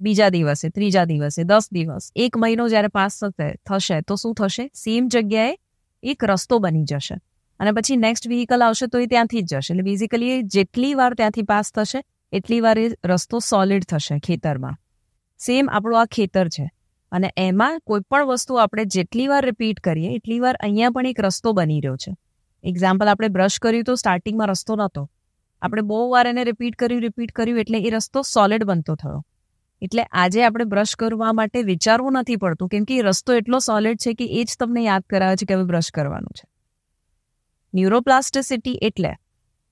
બીજા દિવસે, ત્રીજા દિવસે, 10 દિવસ, 1 મહિનો જ્યારે પાસ થશે તો શું થશે, સેમ જગ્યાએ એક રસ્તો બની જશે અને પછી નેક્સ્ટ વ્હીકલ આવશે તો એ ત્યાંથી જ જશે. એટલે બેઝિકલી જેટલી વાર ત્યાંથી પાસ થશે એટલી વાર એ રસ્તો સોલિડ થશે ખેતરમાં. સેમ આપણું આ ખેતર છે અને એમાં કોઈ પણ વસ્તુ આપણે જેટલી વાર રિપીટ કરીએ એટલી વાર અહીંયા પણ એક રસ્તો બની રહ્યો છે. એક્ઝામ્પલ, આપણે બ્રશ કર્યું તો સ્ટાર્ટિંગમાં રસ્તો નહોતો, આપણે બહુ વાર એને રિપીટ કર્યું એટલે એ રસ્તો સોલિડ બનતો થયો. એટલે આજે આપણે બ્રશ કરવા માટે વિચારવું નથી પડતું કેમ કે એ રસ્તો એટલો સોલિડ છે કે એ જ તમને યાદ કરાવે છે કે હવે બ્રશ કરવાનું છે. ન્યુરોપ્લાસ્ટિસિટી એટલે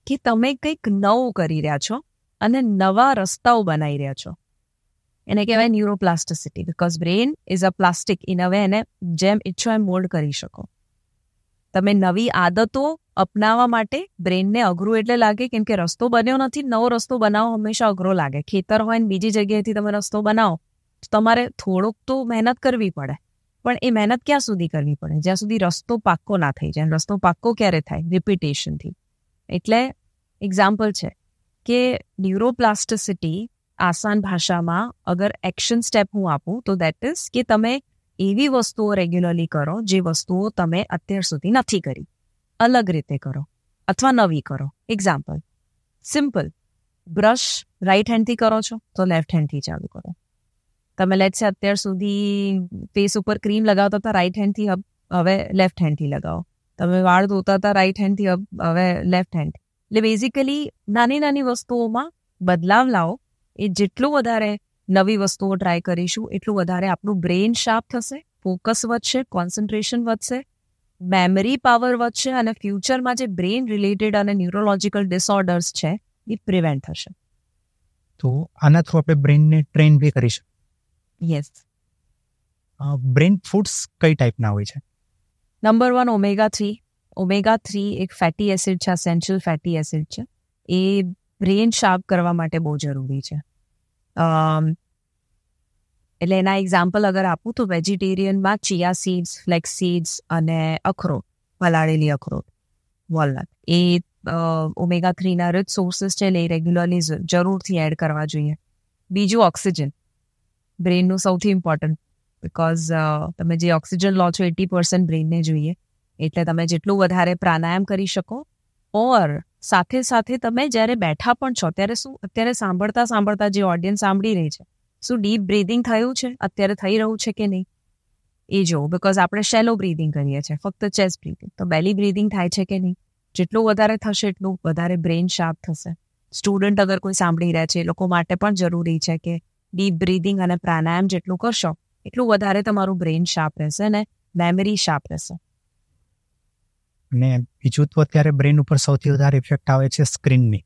કે તમે કંઈક નવું કરી રહ્યા છો અને નવા રસ્તાઓ બનાવી રહ્યા છો, એને કહેવાય neuroplasticity. Because brain is a plastic, in a way એને જેમ ઈચ્છો એમ મોલ્ડ કરી શકો. તમે નવી આદતો અપનાવવા માટે બ્રેનને અઘરું એટલે લાગે કેમ કે રસ્તો બન્યો નથી. નવો રસ્તો બનાવો હંમેશા અઘરો લાગે. ખેતર હોય ને બીજી જગ્યાએથી તમે રસ્તો બનાવો તો તમારે થોડોક તો મહેનત કરવી પડે, પણ એ મહેનત ક્યાં સુધી કરવી પડે? જ્યાં સુધી રસ્તો પાક્કો ના થઈ જાય. રસ્તો પાક્કો ક્યારે થાય? રિપીટેશનથી. એટલે એક્ઝામ્પલ છે કે ન્યુરોપ્લાસ્ટિસિટી આસાન ભાષામાં અગર એક્શન સ્ટેપ હું આપું તો દેટ ઇઝ કે તમે એવી વસ્તુઓ રેગ્યુલરલી કરો જે વસ્તુઓ તમે અત્યાર સુધી નથી કરી, અલગ રીતે કરો અથવા નવી કરો. એક્ઝામ્પલ સિમ્પલ, બ્રશ રાઈટ હેન્ડથી કરો છો તો લેફ્ટ હેન્ડથી ચાલુ કરો. તમે લેટ્સ સે અત્યાર સુધી ફેસ ઉપર ક્રીમ લગાવતા હતા રાઈટ હેન્ડથી, હવે લેફ્ટ હેન્ડથી લગાવો. તમે વાળ ધોતા હતા રાઈટ હેન્ડથી, હવે લેફ્ટ હેન્ડ. એટલે બેઝિકલી નાની નાની વસ્તુઓમાં બદલાવ લાવો. એ જેટલું વધારે નવી વસ્તુઓ ટ્રાય કરીશું એટલું વધારે આપણું બ્રેઇન શાર્પ થશે, ફોકસ વધશે, કોન્સન્ટ્રેશન વધશે, મેમરી પાવર વધશે અને ફ્યુચરમાં જે બ્રેઇન રિલેટેડ અને ન્યુરોલોજીકલ ડિસઓર્ડર્સ છે એ પ્રિવેન્ટ થશે. તો આના થ્રુ આપણે બ્રેઇનને ટ્રેન બી કરી શકીએ. યસ. બ્રેઇન ફૂડ્સ કઈ ટાઈપના હોય છે? Number 1 omega 3. ઓમેગા 3 એક ફેટી એસિડ છે, એસેન્શિયલ ફેટી એસિડ છે. એ બ્રેઇન શાર્પ કરવા માટે બહુ જરૂરી છે. એટલે એના એક્ઝામ્પલ અગર આપું તો વેજીટેરિયનમાં ચિયા સીડ્સ, ફ્લેક્સ સીડ્સ અને અખરોટ, પલાળેલી અખરોટ, વોલનટ, એ ઓમેગા 3ના રિચ સોર્સિસ છે. એટલે એ રેગ્યુલરલી જરૂરથી એડ કરવા જોઈએ. બીજું ઓક્સિજન, બ્રેઇનનું સૌથી ઇમ્પોર્ટન્ટ, બિકોઝ તમે જે ઓક્સિજન લો છો 80% બ્રેઇનને જોઈએ. એટલે તમે જેટલું વધારે પ્રાણાયામ કરી શકો, ઓર સાથે સાથે તમે જ્યારે બેઠા પણ છો ત્યારે શું અત્યારે સાંભળતા જે ઓડિયન્સ સાંભળી રહી છે, શું ડીપ બ્રીધિંગ થયું છે, અત્યારે થઈ રહ્યું છે કે નહીં એ જુઓ. બિકોઝ આપણે શેલો બ્રીધિંગ કરીએ છીએ, ફક્ત ચેસ્ટ બ્રીધિંગ. તો બેલી બ્રીધિંગ થાય છે કે નહીં? જેટલું વધારે થશે એટલું વધારે બ્રેઇન શાર્પ થશે. સ્ટુડન્ટ અગર કોઈ સાંભળી રહ્યા છે એ લોકો માટે પણ જરૂરી છે કે ડીપ બ્રીધિંગ અને પ્રાણાયામ જેટલું કરશો એટલું વધારે તમારું બ્રેઇન શાર્પ રહેશે અને મેમરી શાર્પ રહેશે. અને બીજું તો અત્યારે બ્રેઇન ઉપર સૌથી વધારે ઇફેક્ટ આવે છે સ્ક્રીનની,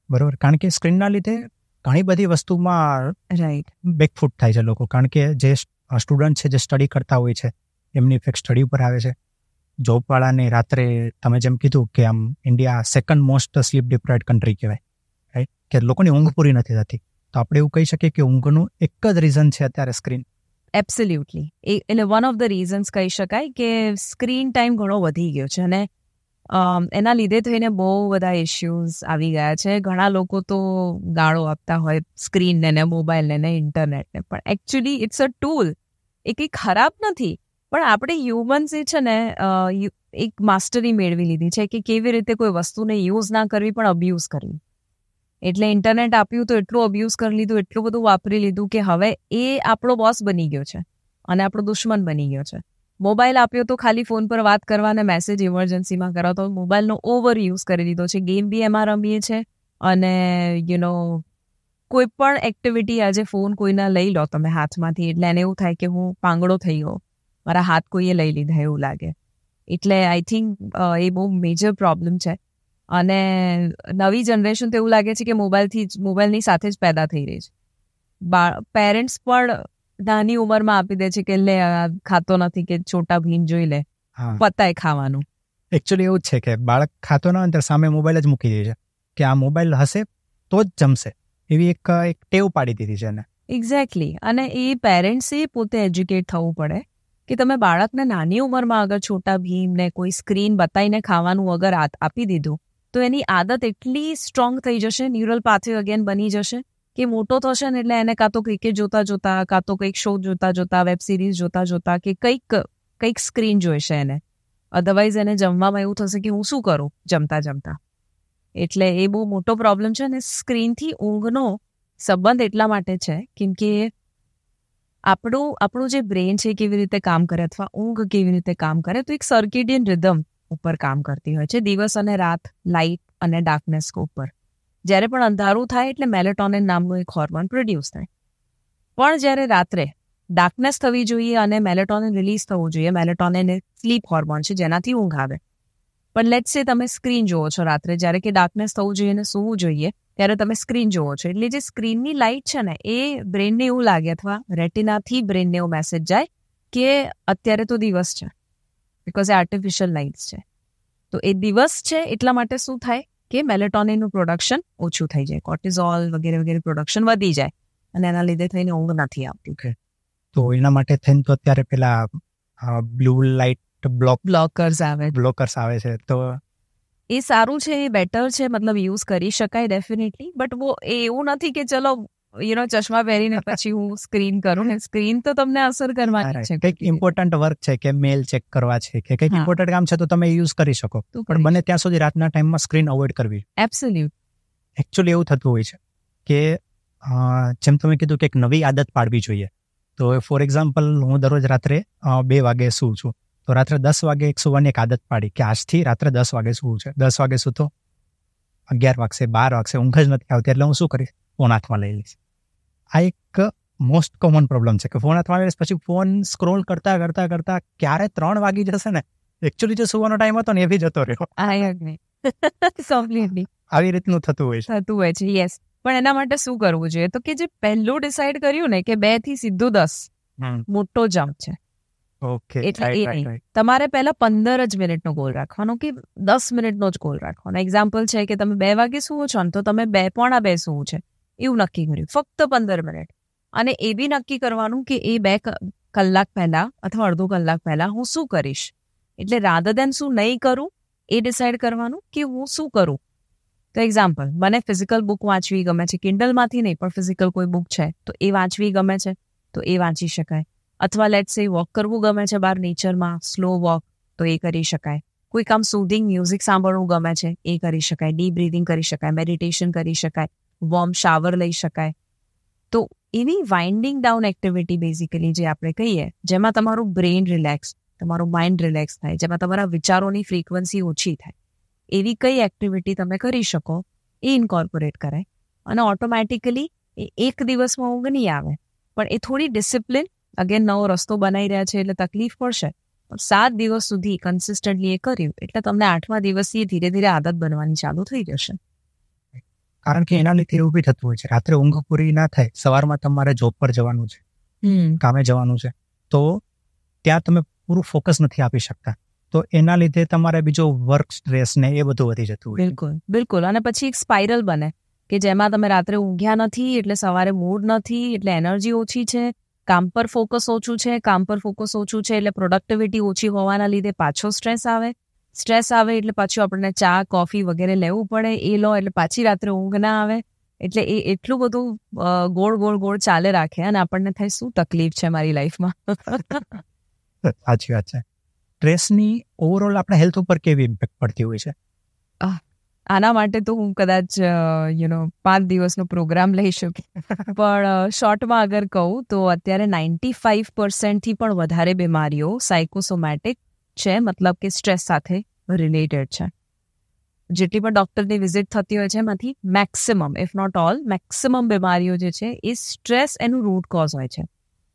બરોબર? કારણ કે સ્ક્રીનના લીધે ઘણી બધી વસ્તુમાં રાઈટ બેકફૂટ થાય છે લોકો. કારણ કે જે સ્ટુડન્ટ છે જે સ્ટડી કરતા હોય છે એમની ઇફેક્ટ સ્ટડી ઉપર આવે છે. જોબવાળાને રાત્રે તમે જેમ કીધું કે આમ India second most sleep deprived country કહેવાય, રાઈટ? કે લોકોની ઊંઘ પૂરી નથી થતી. તો આપણે એવું કહી શકીએ કે ઊંઘનું એક જ રીઝન છે અત્યારે સ્ક્રીન. એબ્સોલ્યુટલી. એટલે વન ઓફ ધ રીઝન્સ કહી શકાય કે સ્ક્રીન ટાઈમ ઘણો વધી ગયો છે અને એના લીધે થઈને બહુ બધા ઇશ્યુઝ આવી ગયા છે. ઘણા લોકો તો ગાળો આપતા હોય સ્ક્રીનને ને મોબાઈલને ને ઇન્ટરનેટને, પણ એકચ્યુઅલી ઇટ્સ અ ટૂલ. એ કંઈ ખરાબ નથી, પણ આપણે હ્યુમન્સ એ છે ને એક માસ્ટરી મેળવી લીધી છે કે કેવી રીતે કોઈ વસ્તુને યુઝ ના કરવી પણ અબ્યુઝ કરવી. એટલે ઇન્ટરનેટ આપ્યું તો એટલું અબ્યુઝ કરી લીધું, એટલું બધું વાપરી લીધું કે હવે એ આપણો બોસ બની ગયો છે અને આપણો દુશ્મન બની ગયો છે. મોબાઈલ આપ્યો તો ખાલી ફોન પર વાત કરવા અને મેસેજ ઇમરજન્સીમાં કરો, તો મોબાઈલનો ઓવર યુઝ કરી દીધો છે. ગેમ બી એમાં રમીએ છે અને કોઈ પણ એક્ટિવિટી આજે ફોન કોઈના લઈ લો તમે હાથમાંથી એટલે એને એવું થાય કે હું પાંગડો થઈ ગયો, મારા હાથ કોઈએ લઈ લીધા એવું લાગે. એટલે આઈ થિંક એ બહુ મેજર પ્રોબ્લેમ છે. અને નવી જનરેશન તો એવું લાગે છે કે મોબાઈલની સાથે જ પેદા થઈ રહી છે. પેરેન્ટ્સ પણ નાની ઉંમરમાં આપી દે છે કે લે ખાતો નથી કે છોટા ભીમ જોઈ લે, પતાય ખાવાનું. એકચ્યુઅલી એવું જ છે કે બાળક ખાતો ના હોય સામે મોબાઈલ જ મૂકી દે છે કે આ મોબાઈલ હશે તો જ જમશે, એવી એક ટેવ પાડી દીધી છે એને. એક્ઝેક્ટલી. અને એ પેરેન્ટ્સે પોતે એજ્યુકેટ થવું પડે કે તમે બાળકને નાની ઉંમરમાં અગર છોટા ભીમ ને કોઈ સ્ક્રીન બતાવીને ખાવાનું અગર આપી દીધું તો એની આદત એટલી સ્ટ્રોંગ થઈ જશે, ન્યુરલ પાથવે અગેન બની જશે કે મોટો થશે ને એટલે એને કાં તો ક્રિકેટ જોતા જોતા, કાં તો કંઈક શો જોતા જોતા, વેબ સિરીઝ જોતા જોતા કે કંઈક સ્ક્રીન જોઈશે એને. અધરવાઇઝ એને જમવામાં એવું થશે કે હું શું કરું જમતા જમતા. એટલે એ બહુ મોટો પ્રોબ્લેમ છે. અને સ્ક્રીનથી ઊંઘનો સંબંધ એટલા માટે છે કેમ કે આપણું જે બ્રેન છે કેવી રીતે કામ કરે અથવા ઊંઘ કેવી રીતે કામ કરે, તો એક સર્કેડિયન રિધમ ઉપર કામ કરતી હોય છે, દિવસ અને રાત, લાઇટ અને ડાર્કનેસ ઉપર. જ્યારે પણ અંધારું થાય એટલે મેલેટોનિન નામનું એક હોર્મોન પ્રોડ્યુસ થાય. પણ જ્યારે રાત્રે ડાર્કનેસ થવી જોઈએ અને મેલેટોનિન રિલીઝ થવું જોઈએ. મેલેટોનિન એ સ્લીપ હોર્મોન છે જેનાથી ઊંઘ આવે. પણ લેટ્સ સે તમે સ્ક્રીન જોવો છો રાત્રે, જ્યારે કે ડાર્કનેસ થવું જોઈએ અને સૂવું જોઈએ ત્યારે તમે સ્ક્રીન જોવો છો. એટલે જે સ્ક્રીનની લાઇટ છે ને એ બ્રેનને એવું લાગે અથવા રેટિનાથી બ્રેનને એવું મેસેજ જાય કે અત્યારે તો દિવસ છે, બિકોઝ એ આર્ટિફિશિયલ લાઇટ્સ છે. તો એ દિવસ છે એટલા માટે શું થાય કે મેલેટોનિનનું પ્રોડક્શન ઓછું થઈ જાય, કોર્ટિઝોલ વગેરે વગેરે પ્રોડક્શન વધી જાય અને એના લીધે થઈને ઊંઘ નથી આવતી. તો એના માટે થઈને તો અત્યારે પેલા બ્લુ લાઇટ બ્લોકર્સ આવે છે. તો એ સારું છે, એ બેટર છે, મતલબ યુઝ કરી શકાય ડેફિનેટલી, બટ એવું નથી કે ચલો ચશ્મા પહેરીને પછી હું સ્ક્રીન કરું ને. સ્ક્રીન તો તમને અસર કરવાની છે. કંઈક ઇમ્પોર્ટન્ટ વર્ક છે કે મેલ ચેક કરવા છે કે કંઈક ઇમ્પોર્ટન્ટ કામ છે તો તમે યુઝ કરી શકો, પણ બને ત્યાં સુધી રાતના ટાઈમમાં સ્ક્રીન અવોઇડ કરવી. એબ્સોલ્યુટ. એકચ્યુઅલી એવું થતું હોય છે કે જેમ તમે કીધું કે એક નવી આદત પાડવી જોઈએ. તો ફોર એક્ઝામ્પલ, હું દરરોજ રાત્રે 2 વાગે સૂવું છું, તો રાત્રે 10 વાગે એક સુવાની એક આદત પાડી કે આજથી રાત્રે 10 વાગે સૂવું છે. 10 વાગે સૂતો 11 વાગશે, 12 વાગશે, ઊંઘ જ નથી આવતી, એટલે હું શું કરીશ, ફોન હાથમાં લઈ લઈશ. આ એક મોસ્ટ કોમન પ્રોબ્લેમ છે કે ફોન હાથમાં લઈ લઈશ, પછી ફોન સ્ક્રોલ કરતા કરતા કરતા ક્યારે 3 વાગી જશે ને, એકચ્યુઅલી જે સુવાનો ટાઈમ હતો ને એ બી જતો રહ્યો. આવી રીતનું થતું હોય છે. યસ. પણ એના માટે શું કરવું જોઈએ, તો કે જે પહેલું ડિસાઈડ કર્યું ને કે 2 થી સીધું 10 મોટો જમ્પ છે. ઓકે. એટલે એ નહીં, તમારે પહેલા 15 જ મિનિટનો ગોલ રાખવાનો કે 10 મિનિટનો જ ગોલ રાખવાનો. એક્ઝામ્પલ છે કે તમે 2 વાગે સૂવો છો ને તો તમે 2:15 સૂવું છે એવું નક્કી કર્યું, ફક્ત 15 મિનિટ. અને એ બી નક્કી કરવાનું કે એ 2 કલાક પહેલા અથવા અડધો કલાક પહેલા હું શું કરીશ. એટલે રાધર દેન શું નહીં કરું એ ડિસાઈડ કરવાનું કે હું શું કરું. તો એક્ઝામ્પલ, મને ફિઝિકલ બુક વાંચવી ગમે છે, કિન્ડલમાંથી નહીં પણ ફિઝિકલ કોઈ બુક છે તો એ વાંચવી ગમે છે તો એ વાંચી શકાય. અથવા લેટ્સ સે વોક કરવું ગમે છે બહાર નેચરમાં, સ્લો વોક, તો એ કરી શકાય. કોઈ કામ સુધિંગ મ્યુઝિક સાંભળવું ગમે છે એ કરી શકાય. ડીપ બ્રીથિંગ કરી શકાય, મેડિટેશન કરી શકાય, વોર્મ શાવર લઈ શકાય. તો એવી વાઇન્ડિંગ ડાઉન એક્ટિવિટી બેઝિકલી જે આપણે કહીએ, જેમાં તમારું બ્રેઇન રિલેક્સ, તમારું માઇન્ડ રિલેક્સ થાય, જેમાં તમારા વિચારોની ફ્રીક્વન્સી ઓછી થાય, એવી કઈ એક્ટિવિટી તમે કરી શકો એ ઇન્કોર્પોરેટ કરાય. અને ઓટોમેટિકલી એક દિવસમાં ઊંઘ નહીં આવે, પણ એ થોડી ડિસિપ્લિન, અગેન નવો રસ્તો બનાવી રહ્યા છે એટલે તકલીફ પડશે, પણ 7 દિવસ સુધી કન્સિસ્ટન્ટલી એ કર્યું એટલે તમને 8મા દિવસથી ધીરે ધીરે આદત બનવાની ચાલુ થઈ જશે. કારણ કે એના લીધે એવું બી થતું હોય છે, રાત્રે ઊંઘ પૂરી ના થાય, સવારમાં તમારે જોબ પર જવાનું છે, કામે જવાનું છે, તો ત્યાં તમે પૂરું ફોકસ નથી આપી શકતા. તો એના લીધે તમારે બીજો વર્ક સ્ટ્રેસ ને એ બધું વધી જતું હોય. બિલકુલ બિલકુલ. અને પછી એક સ્પાઇરલ બને કે જેમાં તમે રાત્રે ઊંઘ્યા નથી એટલે સવારે મૂડ નથી, એટલે એનર્જી ઓછી છે, કામ પર ફોકસ ઓછું છે, કામ પર ફોકસ ઓછું છે એટલે પ્રોડક્ટિવિટી ઓછી હોવાના લીધે પાછો સ્ટ્રેસ આવે એટલે પાછું આપણને ચા, કોફી વગેરે લેવું પડે, એ લો એટલે પાછી રાત્રે ઊંઘ ના આવે. એટલે એ એટલું બધું ગોળ ગોળ ગોળ ચાલે રાખે અને આપણને થાય શું તકલીફ છે મારી લાઈફમાં. સાચી વાત છે. સ્ટ્રેસની ઓવરઓલ આપણા હેલ્થ ઉપર કેવી ઇમ્પેક્ટ પડતી હોય છે? આના માટે તો હું કદાચ 5 દિવસનો પ્રોગ્રામ લઈ શકું, પણ શોર્ટમાં અગર કહું તો અત્યારે 95% થી પણ વધારે બીમારીઓ સાયકોસોમેટિક છે, મતલબ કે સ્ટ્રેસ સાથે રિલેટેડ છે. જેટલી પણ ડૉક્ટરની વિઝિટ થતી હોય છે એમાંથી maximum, if not all, maximum બીમારીઓ જે છે એ સ્ટ્રેસ એનું રૂટ કોઝ હોય છે.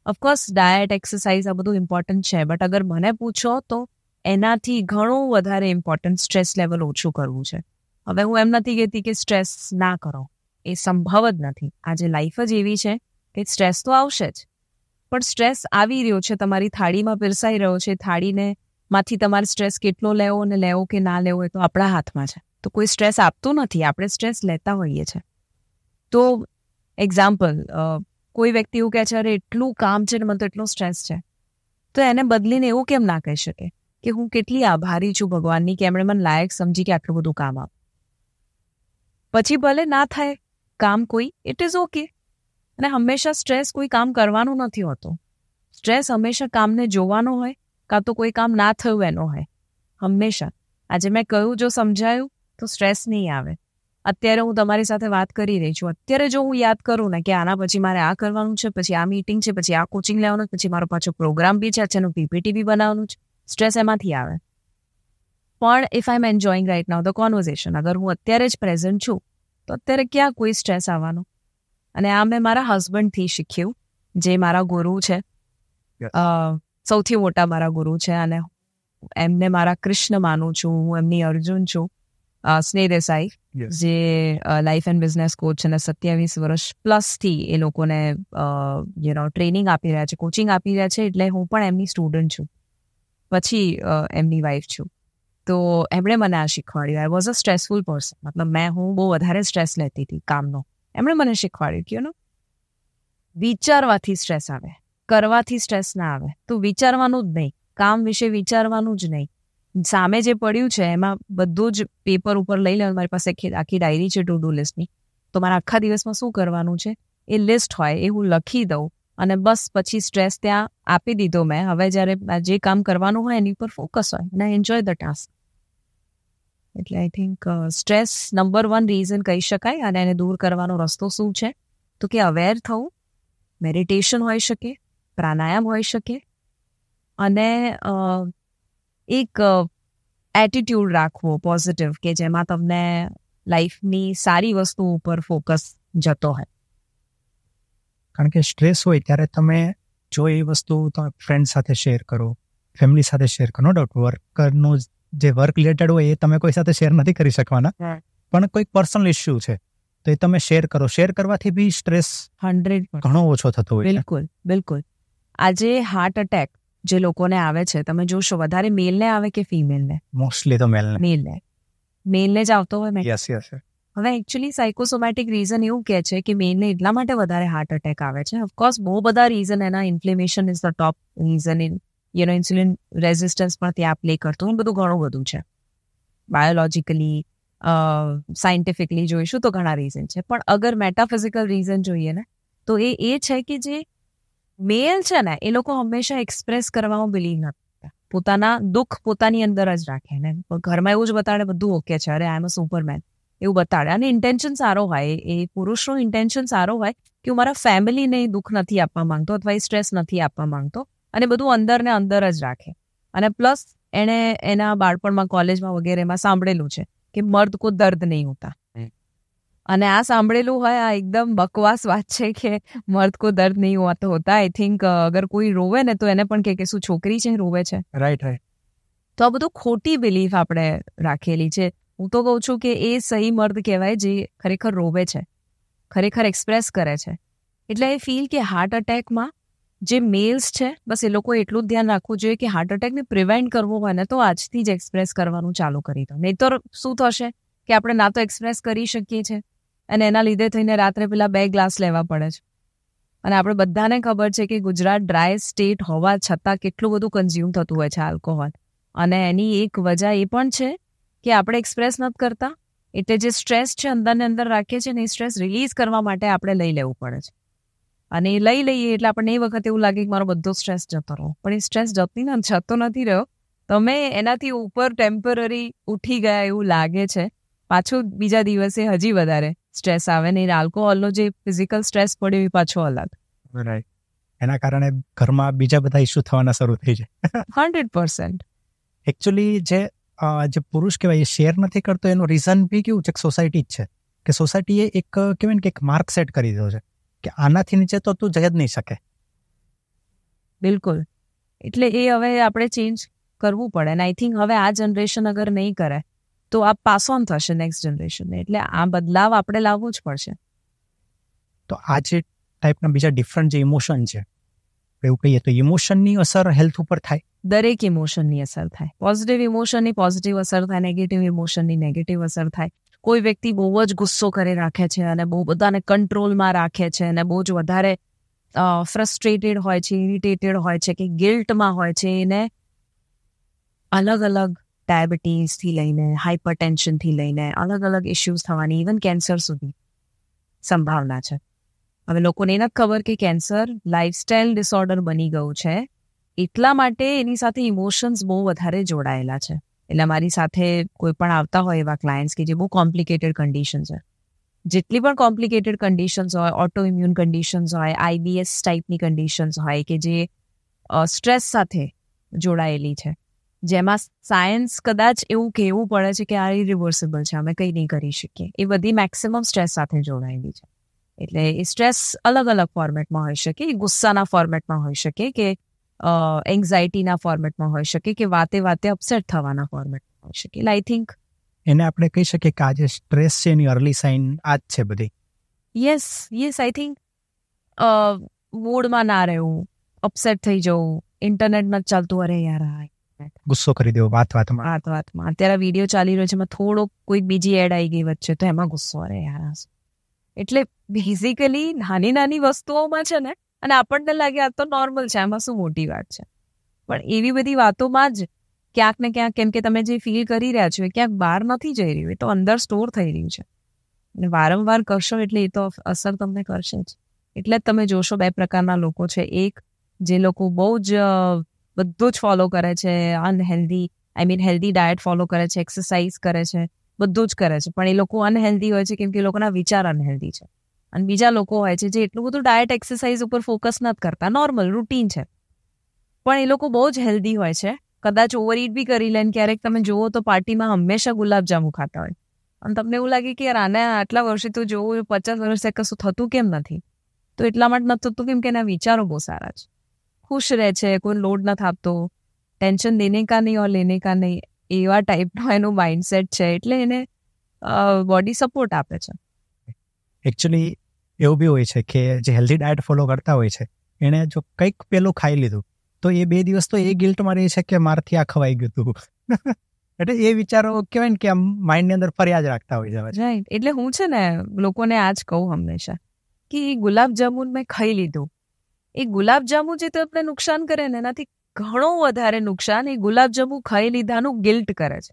ઓફકોર્સ ડાયટ, એક્સરસાઇઝ આ બધું ઇમ્પોર્ટન્ટ છે, બટ અગર મને પૂછો તો એનાથી ઘણું વધારે ઇમ્પોર્ટન્ટ સ્ટ્રેસ લેવલ ઓછું કરવું છે. હવે હું એમ નથી કહેતી કે સ્ટ્રેસ ના કરો, એ સંભવ જ નથી. આજે લાઈફ જ એવી છે કે સ્ટ્રેસ તો આવશે જ, પણ સ્ટ્રેસ આવી રહ્યો છે, તમારી થાળીમાં પીરસાઈ રહ્યો છે, થાળીને માંથી તમારે સ્ટ્રેસ કેટલો લેવો અને લેવો કે ના લેવો એ તો આપણા હાથમાં છે. તો કોઈ સ્ટ્રેસ આપતું નથી, આપણે સ્ટ્રેસ લેતા હોઈએ છીએ. તો એક્ઝામ્પલ, કોઈ વ્યક્તિ એવું કહે છે અરે એટલું કામ છે ને મને તો એટલો સ્ટ્રેસ છે, તો એને બદલીને એવું કેમ ના કહી શકે કે હું કેટલી આભારી છું ભગવાનની કે એમણે મને લાયક સમજી કે આટલું બધું કામ આપ. પછી ભલે ના થાય કામ કોઈ, ઇટ ઇઝ ઓકે. અને હંમેશા સ્ટ્રેસ કોઈ કામ કરવાનું નથી હોતું. સ્ટ્રેસ હંમેશા કામને જોવાનો હોય, કાં તો કોઈ કામ ના થયું એનો હોય. હંમેશા આજે મેં કહ્યું, જો સમજાયું તો સ્ટ્રેસ નહીં આવે. અત્યારે હું તમારી સાથે વાત કરી રહી છું, અત્યારે જો હું યાદ કરું ને કે આના પછી મારે આ કરવાનું છે, પછી આ મીટિંગ છે, પછી આ કોચિંગ લેવાનું, પછી મારો પાછો પ્રોગ્રામ બી છે, અચાનક પીપીટી બી બનાવવાનું છે, સ્ટ્રેસ એમાંથી આવે. પણ if I am enjoying right now the conversation, અગર હું અત્યારે જ પ્રેઝન્ટ છું તો અત્યારે ક્યાં કોઈ સ્ટ્રેસ આવવાનો. અને આ મેં મારા હસબન્ડથી શીખ્યું, જે મારા ગુરુ છે, સૌથી મોટા મારા ગુરુ છે, અને એમને મારા કૃષ્ણ માનું છું, હું એમની અર્જુન છું. સ્નેહ દેસાઈ, જે લાઈફ એન્ડ બિઝનેસ કોચ છે અને 27 વર્ષ પ્લસથી એ લોકોને ટ્રેનિંગ આપી રહ્યા છે, કોચિંગ આપી રહ્યા છે. એટલે હું પણ એમની સ્ટુડન્ટ છું, પછી એમની વાઈફ છું. તો એમણે મને આ શીખવાડ્યું. I was a stressful person, મતલબ હું બહુ વધારે સ્ટ્રેસ લેતી હતી કામનો. એમણે મને શીખવાડ્યું કે વિચારવાથી સ્ટ્રેસ આવે, કરવાથી સ્ટ્રેસ ના આવે. તો વિચારવાનું જ નહીં, કામ વિશે વિચારવાનું જ નહીં, સામે જે પડ્યું છે એમાં બધું જ પેપર ઉપર લઈ લેવાનું. મારી પાસે આખી ડાયરી છે ટુ ડુ લિસ્ટની, તો મારા આખા દિવસમાં શું કરવાનું છે એ લિસ્ટ હોય એ હું લખી દઉં અને બસ પછી સ્ટ્રેસ ત્યાં આપી દીધો મેં. હવે જ્યારે જે કામ કરવાનું હોય એની પર ફોકસ હોય અને એન્જોય ધ ટાસ્ક. એટલે I think stress number 1 reason કહી શકાય. અને એને દૂર કરવાનો રસ્તો શું છે તો કે અવેર થવું, મેડિટેશન હોઈ શકે, પ્રાણાયામ હોઈ શકે, અને એક એટીટ્યુડ રાખવો પોઝિટિવ કે જેમાં તમને લાઈફની સારી વસ્તુ ઉપર ફોકસ જતો હોય. કારણ કે સ્ટ્રેસ હોય ત્યારે તમે જો એ વસ્તુ તમે ફ્રેન્ડ સાથે શેર કરો, ફેમિલી સાથે શેર કરો, નો ડાઉટ વર્કનું જે વર્ક રિલેટેડ હોય એ તમે કોઈ સાથે શેર નથી કરી શકવાના, પણ કોઈક પર્સનલ ઇસ્યુ છે તો એ તમે શેર કરો. શેર કરવાથી બી સ્ટ્રેસ 100% ઘણો ઓછો થતો હોય. બિલકુલ બિલકુલ. આજે હાર્ટ અટેક જે લોકોને આવે છે તમે જોશો વધારે મેલને આવે કે ફિમેલને? મોસ્ટલી તો મેલને જ આવતો હોય. Yes yes. હવે એકચ્યુઅલી સાયકોસોમેટિક રીઝન એવું કહે છે કે મેલને એટલા માટે વધારે હાર્ટ અટેક આવે છે. ઓફકોર્સ બહુ બધા રીઝન એના, inflammation is the top reason, insulin resistance પણ ત્યાં પ્લે કરતું હોય, બધું ઘણું બધું છે. બાયોલોજીકલી સાયન્ટિફિકલી જોઈશું તો ઘણા રીઝન છે, પણ અગર મેટાફિઝિકલ રીઝન જોઈએ ને તો એ છે કે જે મેલ છે ને એ લોકો હંમેશા એક્સપ્રેસ કરવામાં બિલીવ નથી કરતા. પોતાના દુઃખ પોતાની અંદર જ રાખે ને ઘરમાં એવું જ બતાડે બધું ઓકે છે, અરે આઈ એમ અ સુપરમેન એવું બતાડે. અને ઇન્ટેન્શન સારો હોય, એ પુરુષનો ઇન્ટેન્શન સારો હોય કે હું મારા ફેમિલીને દુઃખ નથી આપવા માંગતો અથવા એ સ્ટ્રેસ નથી આપવા માંગતો, અને બધું અંદર ને અંદર જ રાખે. અને પ્લસ એણે એના બાળપણમાં કોલેજમાં વગેરેમાં સાંભળેલું છે કે મર્દ કો દર્દ નહીં હોતા, અને આ સાંભળેલું હોય આ એકદમ બકવાસ વાત છે કે મર્દ કો દર્દ નહીં હોતા. આઈ થિંક અગર કોઈ રોવે ને તો એને પણ કે શું છોકરી છે રોવે છે. રાઈટ. તો આ બધું ખોટી બિલીફ આપણે રાખેલી છે. હું તો કહું છું કે એ સહી મર્દ કહેવાય જે ખરેખર રોવે છે, ખરેખર એક્સપ્રેસ કરે છે. એટલે એ ફીલ કે હાર્ટ અટેકમાં જે મેલ્સ છે બસ એ લોકો એટલું જ ધ્યાન રાખવું જોઈએ કે હાર્ટ અટેકને પ્રિવેન્ટ કરવો હોય ને તો આજથી જ એક્સપ્રેસ કરવાનું ચાલુ કરી દો. નહીં તો શું થશે કે આપણે ના તો એક્સપ્રેસ કરી શકીએ છીએ અને એના લીધે થઈને રાત્રે પેલા 2 ગ્લાસ લેવા પડે છે. અને આપણે બધાને ખબર છે કે ગુજરાત ડ્રાય સ્ટેટ હોવા છતાં કેટલું બધું કન્ઝ્યુમ થતું હોય છે આલ્કોહોલ, અને એની એક વજહ એ પણ છે કે આપણે એક્સપ્રેસ નથી કરતા. એટલે જે સ્ટ્રેસ છે અંદર ને અંદર રાખીએ છીએ ને એ સ્ટ્રેસ રિલીઝ કરવા માટે આપણે લઈ લેવું પડે છે. અને એ લઈ લઈએ એટલે આપણને એ વખત એવું લાગે કે મારો બધો સ્ટ્રેસ જતો રહ્યો, પણ એ સ્ટ્રેસ જતો નથી રહ્યો. તમે એનાથી ઉપર ટેમ્પરરી ઉઠી ગયા એવું લાગે છે, પાછું બીજા દિવસે હજી વધારે સ્ટ્રેસ આવે ને આલ્કોહોલનો જે ફિઝિકલ સ્ટ્રેસ પડ્યો એ પાછો અલગ. રાઈટ. એના કારણે ઘરમાં બીજા બધા ઇસ્યુ થવાના શરૂ થઈ જાય. 100%. એકચ્યુઅલી જે પુરુષ કહેવાય એ શેર નથી કરતો એનું રીઝન બી કેવું છે કે સોસાયટી જ છે, કે સોસાયટીએ એક કહેવાય ને કે એક માર્ક સેટ કરી દીધો છે કે આનાથી નીચે તો તું જઈ જ નહીં શકે. બિલકુલ. એટલે એ હવે આપણે ચેન્જ કરવું પડે. અને આઈ થિંક હવે આ જનરેશન અગર નહીં કરે તો આ પાસ ઓન થશે નેક્સ્ટ જનરેશનને. એટલે આ બદલાવ આપણે લાવવો જ પડશે. તો આ જે ટાઈપના બીજા ડિફરન્ટ જે ઇમોશન છે એવું કહીએ તો ઇમોશનની અસર હેલ્થ ઉપર થાય? દરેક ઇમોશનની અસર થાય. પોઝિટિવ ઇમોશનની પોઝિટિવ અસર થાય, નેગેટિવ ઇમોશનની નેગેટિવ અસર થાય. કોઈ વ્યક્તિ બહુ જ ગુસ્સો કરી રાખે છે અને બહુ બધાને કંટ્રોલમાં રાખે છે અને બહુ જ વધારે ફ્રસ્ટ્રેટેડ હોય છે, ઇરિટેટેડ હોય છે કે ગિલ્ટમાં હોય છે, એને અલગ અલગ ડાયાબિટીસથી લઈને હાઇપરટેન્શનથી લઈને અલગ અલગ ઇસ્યુઝ થવાની, ઇવન કેન્સર સુધી સંભાવના છે. હવે લોકોને નથી ખબર કે કેન્સર લાઇફસ્ટાઇલ ડિસઓર્ડર બની ગયું છે, એટલા માટે એની સાથે ઇમોશન્સ બહુ વધારે જોડાયેલા છે. એટલે મારી સાથે કોઈ પણ આવતા હોય એવા ક્લાયન્ટ્સ કે જે બહુ કોમ્પ્લિકેટેડ કન્ડિશન છે, જેટલી પણ કોમ્પ્લિકેટેડ કન્ડિશન્સ હોય, ઓટો ઇમ્યુન કન્ડિશન્સ હોય, IBS ટાઈપની કન્ડિશન્સ હોય કે જે સ્ટ્રેસ સાથે જોડાયેલી છે, જેમાં સાયન્સ કદાચ એવું કહેવું પડે છે કે આ ઇરિવર્સિબલ છે, અમે કંઈ નહીં કરી શકીએ, એ બધી મેક્સિમમ સ્ટ્રેસ સાથે જોડાયેલી છે. એટલે એ સ્ટ્રેસ અલગ અલગ ફોર્મેટમાં હોઈ શકે, ગુસ્સાના ફોર્મેટમાં હોઈ શકે કે એન્ઝાયટીના ફોર્મેટમાં હોઈ શકે કે વાતે વાતે અપસેટ થવાના ફોર્મેટમાં હોઈ શકે. એટલે આઈ થિંક એને આપણે કહી શકીએ કે આ જે સ્ટ્રેસ છે એની અર્લી સાઇન આ જ છે બધી. યસ આઈ થિંક મૂડમાં ના રહેવું, અપસેટ થઈ જવું, ઇન્ટરનેટમાં ચાલતું અરે યાર ગુસ્સો કરી દેવો વાતમાં. અત્યારે વિડીયો ચાલી રહ્યો છે એમાં થોડોક કોઈ બીજી એડ આવી ગઈ વચ્ચે તો એમાં ગુસ્સો અરે યાર. એટલે બેઝિકલી નાની નાની વસ્તુઓમાં છે ને, અને આપણને લાગે આ તો નોર્મલ છે, આમાં શું મોટી વાત છે, પણ એવી બધી વાતોમાં જ ક્યાંક ને ક્યાંક, કેમ કે તમે જે ફીલ કરી રહ્યા છો એ ક્યાંક બહાર નથી જઈ રહ્યું, એ તો અંદર સ્ટોર થઈ રહ્યું છે. અને વારંવાર કરશો એટલે એ તો અસર તમને કરશે જ. એટલે જ તમે જોશો 2 પ્રકારના લોકો છે. એક, જે લોકો બહુ જ બધું જ ફોલો કરે છે, અનહેલ્ધી હેલ્ધી ડાયટ ફોલો કરે છે, એક્સરસાઇઝ કરે છે, બધું જ કરે છે, પણ એ લોકો અનહેલ્ધી હોય છે કેમ કે એ લોકોના વિચાર અનહેલ્ધી છે. અને બીજા લોકો હોય છે જે એટલું બધું ડાયટ એક્સરસાઇઝ ઉપર ફોકસ નથી કરતા, નોર્મલ રૂટીન છે, પણ એ લોકો બહુ જ હેલ્ધી હોય છે. કદાચ ઓવરઈટ બી કરી લે. ક્યારેક તમે જુઓ તો પાર્ટીમાં હંમેશા ગુલાબજાંબુ ખાતા હોય અને તમને એવું લાગે કે યાર આને આટલા વર્ષે તો જોવું, 50 વર્ષે કશું થતું કેમ નથી? તો એટલા માટે નથી થતું કેમ કે એના વિચારો બહુ સારા છે, ખુશ રહે છે, કોઈ લોડ નથી આપતો, ટેન્શન દેને કા નહીં ઓર લેને કા નહીં, એવા ટાઈપનો એનું માઇન્ડસેટ છે, એટલે એને બોડી સપોર્ટ આપે છે. એકચ્યુઅલી એવું બી હોય છે કે જે હેલ્ધી ડાયટ ફોલો કરતા હોય છે એણે જો કંઈક પેલું ખાઈ લીધું તો એ 2 દિવસ તો એ ગિલ્ટમાં રહે છે કે મારથી આ ખવાઈ ગયું હતું. એટલે એ વિચારો કહેવાય ને કે આમ માઇન્ડની અંદર ફરિયાદ રાખતા હોય છે. રાઈટ. એટલે હું છે ને લોકોને આ જ કહું હંમેશા કે ગુલાબજામુન મેં ખાઈ લીધું, એ ગુલાબજાંબુ જે તમને નુકસાન કરે ને એનાથી ઘણો વધારે નુકસાન એ ગુલાબજાંબુ ખાઈ લીધાનું ગિલ્ટ કરે છે.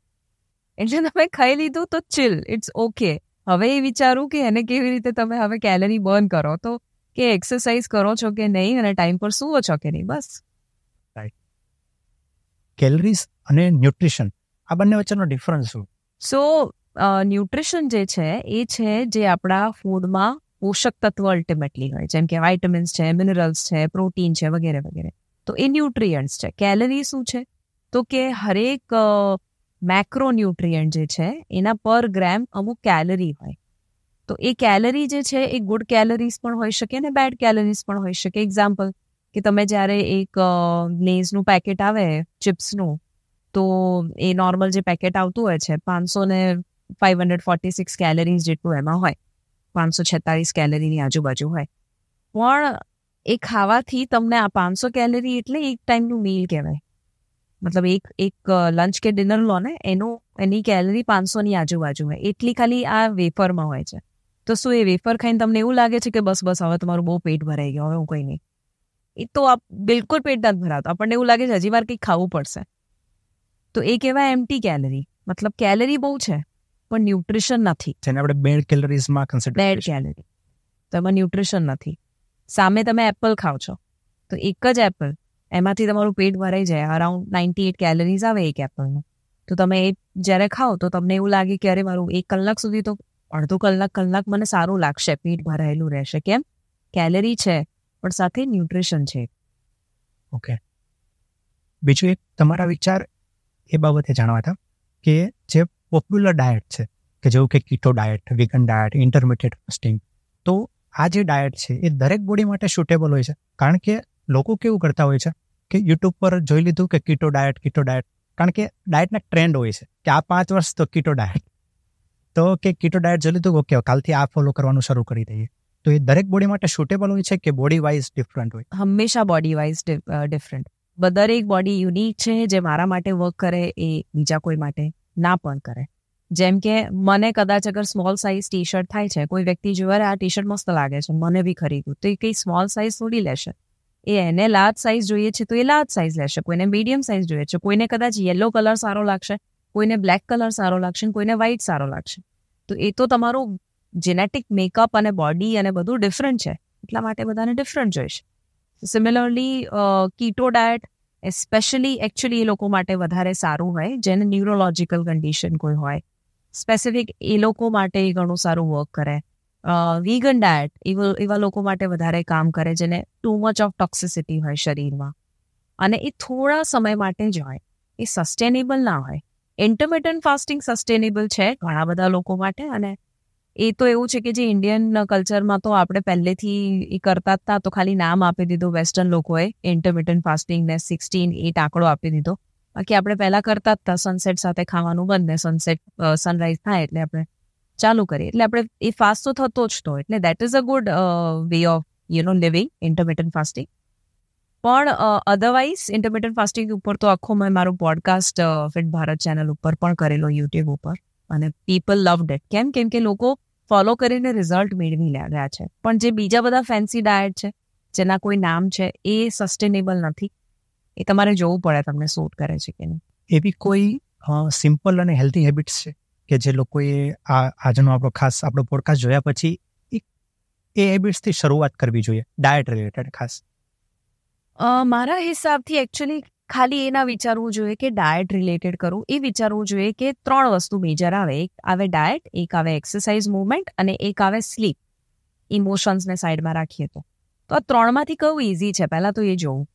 એટલે તમે ખાઈ લીધું તો ચિલ, ઇટ્સ ઓકે. હવે એ વિચારું કે એને કેવી રીતે તમે હવે કેલરી બર્ન કરો, તો કે એક્સરસાઇઝ કરો છો કે નહીં અને ટાઈમ પર સૂવો છો કે નહીં, બસ. કેલરીઝ અને ન્યુટ્રિશન, આ બંને વચ્ચેનો ડિફરન્સ શું? સો ન્યુટ્રિશન જે છે એ છે જે આપણા ફૂડમાં પોષક તત્વ અલ્ટિમેટલી હોય, જેમ કે વાઇટામિન્સ છે, મિનરલ્સ છે, પ્રોટીન છે, વગેરે વગેરે. તો એ ન્યુટ્રિયન્ટ્સ છે. કેલરી શું છે? તો કે હરેક મેક્રોન્યુટ્રિયન્ટ જે છે એના પર ગ્રામ અમુક કેલરી હોય. તો એ કેલરી જે છે એ ગુડ કેલરીઝ પણ હોઈ શકે ને બેડ કેલરીઝ પણ હોઈ શકે. એક્ઝામ્પલ કે તમે જ્યારે એક લેઝનું પેકેટ આવે ચિપ્સનું, તો એ નોર્મલ જે પેકેટ આવતું હોય છે 546 કેલરીઝ જેટલું એમાં હોય, 546 કેલરીની આજુબાજુ હોય. પણ એ ખાવાથી તમને આ 500 કેલરી એટલે એક ટાઈમનું મીલ કહેવાય. મતલબ એક લંચ કે ડિનર લો ને એની કેલરી 500ની આજુબાજુ હોય, એટલી ખાલી આ વેફરમાં હોય છે. તો શું એ વેફર ખાઈને તમને એવું લાગે છે કે બસ હવે તમારું બહુ પેટ ભરાઈ ગયું, હવે હું કંઈ નહીં? એ તો બિલકુલ પેટ નથી ભરાતું, આપણને એવું લાગે છે હજી વાર કંઈક ખાવું પડશે. તો એ કહેવાય એમ્પ્ટી કેલરી. મતલબ કેલરી બહુ છે પણ ન્યુટ્રિશન નથી. જેને આપણે બેડ કેલરીઝમાં કન્સિડર બેડ કેલરી, તો એમાં ન્યુટ્રિશન નથી. સામે તમે એપલ ખાઓ છો તો એક જ એપલ, એમાંથી તમારું પેટ ભરાઈ જાય, અરાઉન્ડ 98 કેલરીઝ આવે એક એપલનું. તો તમે એ જ્યારે ખાઓ તો તમને એવું લાગે કે અરે મારું 1 કલાક સુધી તો અડધો કલાક મને સારું લાગશે, પેટ ભરાયેલું રહેશે. કેમ? કેલરી છે પણ સાથે ન્યુટ્રિશન છે. ઓકે. બીજું એક તમારા વિચાર એ બાબતે જાણવા હતા કે જે પોપ્યુલર ડાયટ છે કે જેવું કે કીટો diet, vegan diet, intermediate fasting, તો આ જે ડાયટ છે એ દરેક બોડી માટે સુટેબલ હોય છે? કારણ કે લોકો કેવું કરતા હોય છે કે યુટ્યુબ પર જોઈ લીધું કે કીટો ડાયટ, કારણ કે ડાયટના ટ્રેન્ડ હોય છે કે આ 5 વર્ષ તો કીટો ડાયટ, તો કે કીટો ડાયટ જોઈ લીધું, ઓકે કાલથી આ ફોલો કરવાનું શરૂ કરી દઈએ. તો એ દરેક બોડી માટે સુટેબલ હોય છે કે બોડી વાઇઝ ડિફરન્ટ હોય? હંમેશા બોડી વાઇઝ ડિફરન્ટ. દરેક બોડી યુનિક છે. જે મારા માટે વર્ક કરે એ બીજા કોઈ માટે ના પણ કરે. જેમ કે મને કદાચ અગર સ્મોલ સાઇઝ ટી શર્ટ થાય છે, કોઈ વ્યક્તિ જોવે આ ટી શર્ટ મસ્ત લાગે છે, મને બી ખરીદવું, તો એ કંઈ સ્મોલ સાઇઝ થોડી લેશે. એને લાર્જ સાઇઝ જોઈએ છે તો એ લાર્જ સાઇઝ લેશે, કોઈને મીડિયમ સાઇઝ જોઈએ છે, કોઈને કદાચ યલો કલર સારો લાગશે, કોઈને બ્લેક કલર સારો લાગશે, કોઈને વ્હાઇટ સારો લાગશે. તો એ તો તમારું જેનેટિક મેકઅપ અને બોડી અને બધું ડિફરન્ટ છે, એટલા માટે બધાને ડિફરન્ટ જોઈશે. સિમિલરલી કીટો ડાયટ એસ્પેશિયલી એકચ્યુઅલી એ લોકો માટે વધારે સારું હોય જેને ન્યુરોલોજિકલ કન્ડિશન કોઈ હોય સ્પેસિફિક, એ લોકો માટે ઘણું સારું વર્ક કરે. વીગન ડાયટ એવા લોકો માટે વધારે કામ કરે જેને ટુ મચ ઓફ ટોક્સિસિટી હોય શરીરમાં, અને એ થોડા સમય માટે જ હોય, એ સસ્ટેનેબલ ના હોય. ઇન્ટરમિટન્ટ ફાસ્ટિંગ સસ્ટેનેબલ છે ઘણા બધા લોકો માટે, અને એ તો એવું છે કે જે ઇન્ડિયન કલ્ચરમાં તો આપણે પહેલેથી એ કરતા જ હતા, તો ખાલી નામ આપી દીધું વેસ્ટર્ન લોકોએ ઇન્ટરમિટન્ટ ફાસ્ટિંગ ને 16-8 આંકડો આપી દીધો. બાકી આપણે પહેલા કરતા જ હતા, સનસેટ સાથે ખાવાનું બંધ ને સનરાઈઝ થાય એટલે આપણે ચાલુ કરીએ, એટલે આપણે એ ફાસ્ટ તો થતો જ તો, એટલે that is a good way of living intermittent fasting. પણ અધરવાઇઝ ઇન્ટરમિટન્ટ ફાસ્ટિંગ ઉપર તો આખો મેં મારું પોડકાસ્ટ ફિટ ભારત ચેનલ ઉપર પણ કરેલો, યુટ્યુબ ઉપર, અને પીપલ લવડ ઇટ. કેમ કે લોકો ફોલો કરીને રિઝલ્ટ મેળવી રહ્યા છે. પણ જે બીજા બધા ફેન્સી ડાયટ છે જેના કોઈ નામ છે એ સસ્ટેનેબલ નથી. એ તમારે જોવું પડે તમને સૂટ કરે છે કે નહીં. એવી કોઈ સિમ્પલ અને હેલ્ધી હેબિટ્સ છે કે જે લોકોએ આજનો આપણો પોડકાસ્ટ જોયા પછી એ હેબિટ્સથી શરૂઆત કરવી જોઈએ, ડાયટ રિલેટેડ ખાસ? મારા હિસાબથી એકચ્યુઅલી ખાલી એ ના વિચારવું જોઈએ કે ડાયટ રિલેટેડ કરું, એ વિચારવું જોઈએ કે 3 વસ્તુ મેજર આવે. એક આવે ડાયટ, એક આવે એક્સરસાઇઝ મૂવમેન્ટ અને એક આવે સ્લીપ. ઇમોશન્સને સાઈડમાં રાખીએ તો આ 3માંથી કયું ઇઝી છે પહેલાં તો એ જોવું,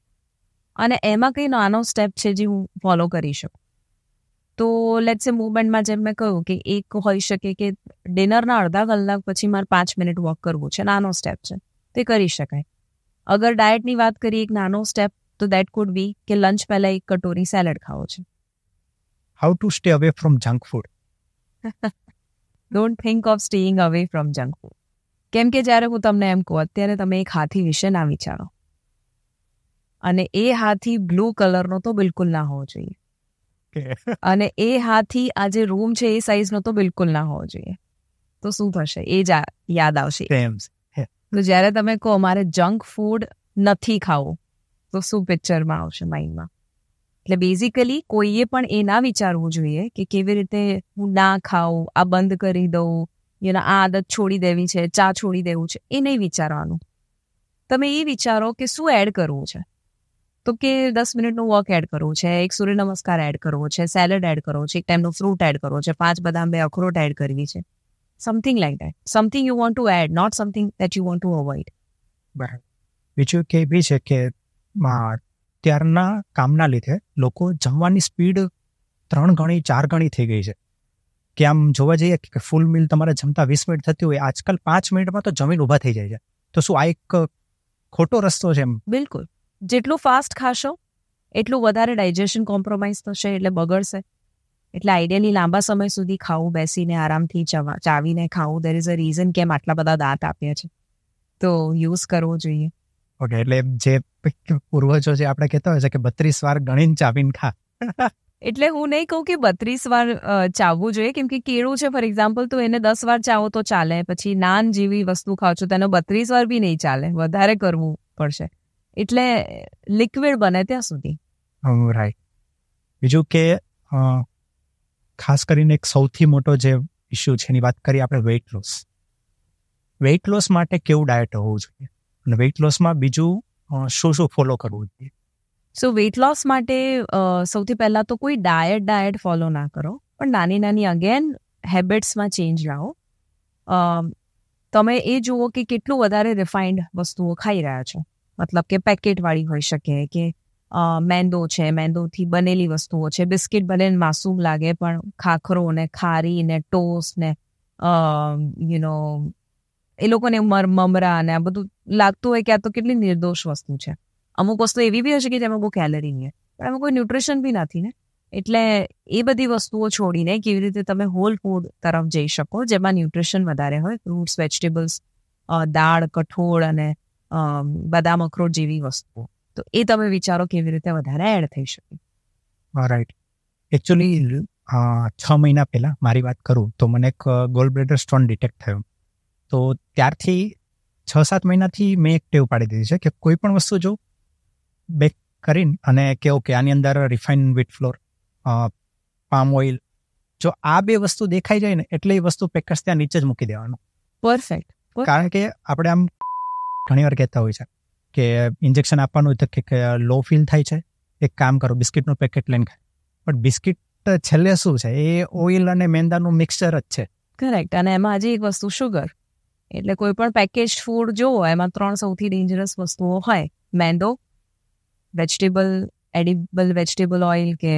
અને એમાં કંઈ નાનો સ્ટેપ છે જે હું ફોલો કરી શકું. તો લેટ્સ સે મૂવમેન્ટમાં જેમ મેં કહ્યું કે એક હોઈ શકે કે ડિનરના અડધા કલાક પછી મારે 5 મિનિટ વોક કરવું છે, નાનો સ્ટેપ છે, તે કરી શકાય. અગર ડાયટની વાત કરીએ, એક નાનો સ્ટેપ તો દેટ કુડ બી કે લંચ પહેલાં એક કટોરી સેલેડ ખાવો છે. How to stay away from junk food? Don't think of staying away from junk food. કેમ કે જ્યારે હું તમને એમ કહું, અત્યારે તમે એક હાથી વિશે ના વિચારો, અને એ હાથી બ્લુ કલરનો તો બિલકુલ ના હોવો જોઈએ, અને એ હાથી આ જે રૂમ છે એ સાઇઝનો તો બિલકુલ ના હોવો જોઈએ. તો શું થશે એ જ યાદ આવશે. તો જ્યારે તમે કહો મારે જંક ફૂડ નથી ખાવું, તો શું પિક્ચરમાં આવશે માઇન્ડમાં? એટલે બેઝિકલી કોઈએ પણ એ ના વિચારવું જોઈએ કે કેવી રીતે હું ના ખાઉં, આ બંધ કરી દઉં, આ આદત છોડી દેવી છે, ચા છોડી દેવું છે, એ નહીં વિચારવાનું. તમે એ વિચારો કે શું એડ કરવું છે. તો કે 10 મિનિટનું વોક એડ કરવું છે, એક સૂર્ય નમસ્કાર એડ કરવો છે, સેલેડ એડ કરવો છે, એક ટાઈમનો ફ્રૂટ એડ કરવો છે, 5 બદામ 2 અખરોટ એડ કરવી છે. Something like that. Something you want to add, not something that you want to avoid. બરાબર. બીજું કે બી છે કે ત્યારના કામના લીધે લોકો જમવાની સ્પીડ 3 ગણી 4 ગણી થઈ ગઈ છે. કે આમ જોવા જઈએ કે ફૂલ મીલ તમારે જમતા 20 મિનિટ થતી હોય, આજકાલ 5 મિનિટમાં તો જમીન ઊભા થઈ જાય છે. તો શું આ એક ખોટો રસ્તો છે? એમ બિલકુલ. જેટલું ફાસ્ટ ખાશો એટલું વધારે ડાયજેશન કોમ્પ્રોમાઇઝ થશે, એટલે બગડશે. એટલે આઈડિયલી લાંબા સમય સુધી ખાવું, બેસીને આરામથી ચાવીને ખાવું. દેર ઇઝ અ રીઝન કેમ આટલા બધા દાંત આપ્યા છે, તો યુઝ કરવો જોઈએ. ઓકે, એટલે જે પૂર્વજો જે આપણે કહેતા હોય છે કે 32 વાર ગણીને ચાવીને ખા. એટલે હું નહીં કહું કે 32 વાર ચાવવું જોઈએ, કેમ કે કેળું છે ફોર એક્ઝામ્પલ, તો એને 10 વાર ચાવો તો ચાલે. પછી નાન જેવી વસ્તુ ખાવ છો તેનો 32 વાર બી નહીં ચાલે, વધારે કરવું પડશે. એટલે લિક્વિડ બને ત્યાં સુધી. રાઈટ. બીજું કે ખાસ કરીને એક સૌથી મોટો જે ઇસ્યુ છે એની વાત કરીએ આપણે, વેઇટ લોસ. વેઇટ લોસ માટે કેવું ડાયટ હોવું જોઈએ, અને વેઇટ લોસમાં બીજું શું ફોલો કરવું જોઈએ? સો વેઇટ લોસ માટે સૌથી પહેલાં તો કોઈ ડાયટ ફોલો ના કરો, પણ નાની નાની અગેન હેબિટ્સમાં ચેન્જ લાવો. તમે એ જુઓ કે કેટલું વધારે રિફાઇન્ડ વસ્તુઓ ખાઈ રહ્યા છો. મતલબ કે પેકેટવાળી હોઈ શકે, કે મેંદો છે, મેંદોથી બનેલી વસ્તુઓ છે, બિસ્કિટ ભલે માસૂમ લાગે પણ ખાખરો ને ખારી ને ટોસ્ટ ને એ લોકોને મમરા ને આ બધું લાગતું હોય કે આ તો કેટલી નિર્દોષ વસ્તુ છે. અમુક વસ્તુ એવી બી હશે કે જેમાં બહુ કેલરી નહીં હોય, પણ એમાં કોઈ ન્યુટ્રિશન બી નથી ને. એટલે એ બધી વસ્તુઓ છોડીને કેવી રીતે તમે હોલ ફૂડ તરફ જઈ શકો, જેમાં ન્યુટ્રિશન વધારે હોય, ફ્રૂટ્સ, વેજીટેબલ્સ, દાળ, કઠોળ અને બદામ અખરોટ જેવી વસ્તુઓ. તો એ તમે વિચારો કેવી રીતે વધારે એડ થઈ શકે. રાઈટ. એકચ્યુઅલી 6 મહિના પહેલાં મારી વાત કરું તો મને એક ગોલ બ્લેડર સ્ટોન ડિટેક્ટ થયો. તો ત્યારથી 6-7 મહિનાથી મેં એક ટેવ પાડી દીધી છે કે કોઈ પણ વસ્તુ જો બેક કરીને અને કે ઓકે આની અંદર refine wheat floor, palm oil, જો આ 2 વસ્તુ દેખાઈ જાય ને એટલે એ વસ્તુ પેકેજ ત્યાં નીચે જ મૂકી દેવાનું. પરફેક્ટ. કારણ કે આપણે આમ ઘણી વાર કહેતા હોય છે કે ઇન્જેક્શન આપવાનું હોય તો કે લો ફીલ થાય છે, એક કામ કરો બિસ્કિટનું પેકેટ લઈને ખાય. પણ બિસ્કિટ છેલ્લે શું છે, એ ઓઇલ અને મેંદાનું મિક્સચર જ છે. કરેક્ટ. અને એમાં હજી એક વસ્તુ શુગર. એટલે કોઈ પણ પેકેજ ફૂડ જોવો એમાં 3 સૌથી ડેન્જરસ વસ્તુઓ હોય: મેંદો, એડિબલ વેજીટેબલ ઓઇલ કે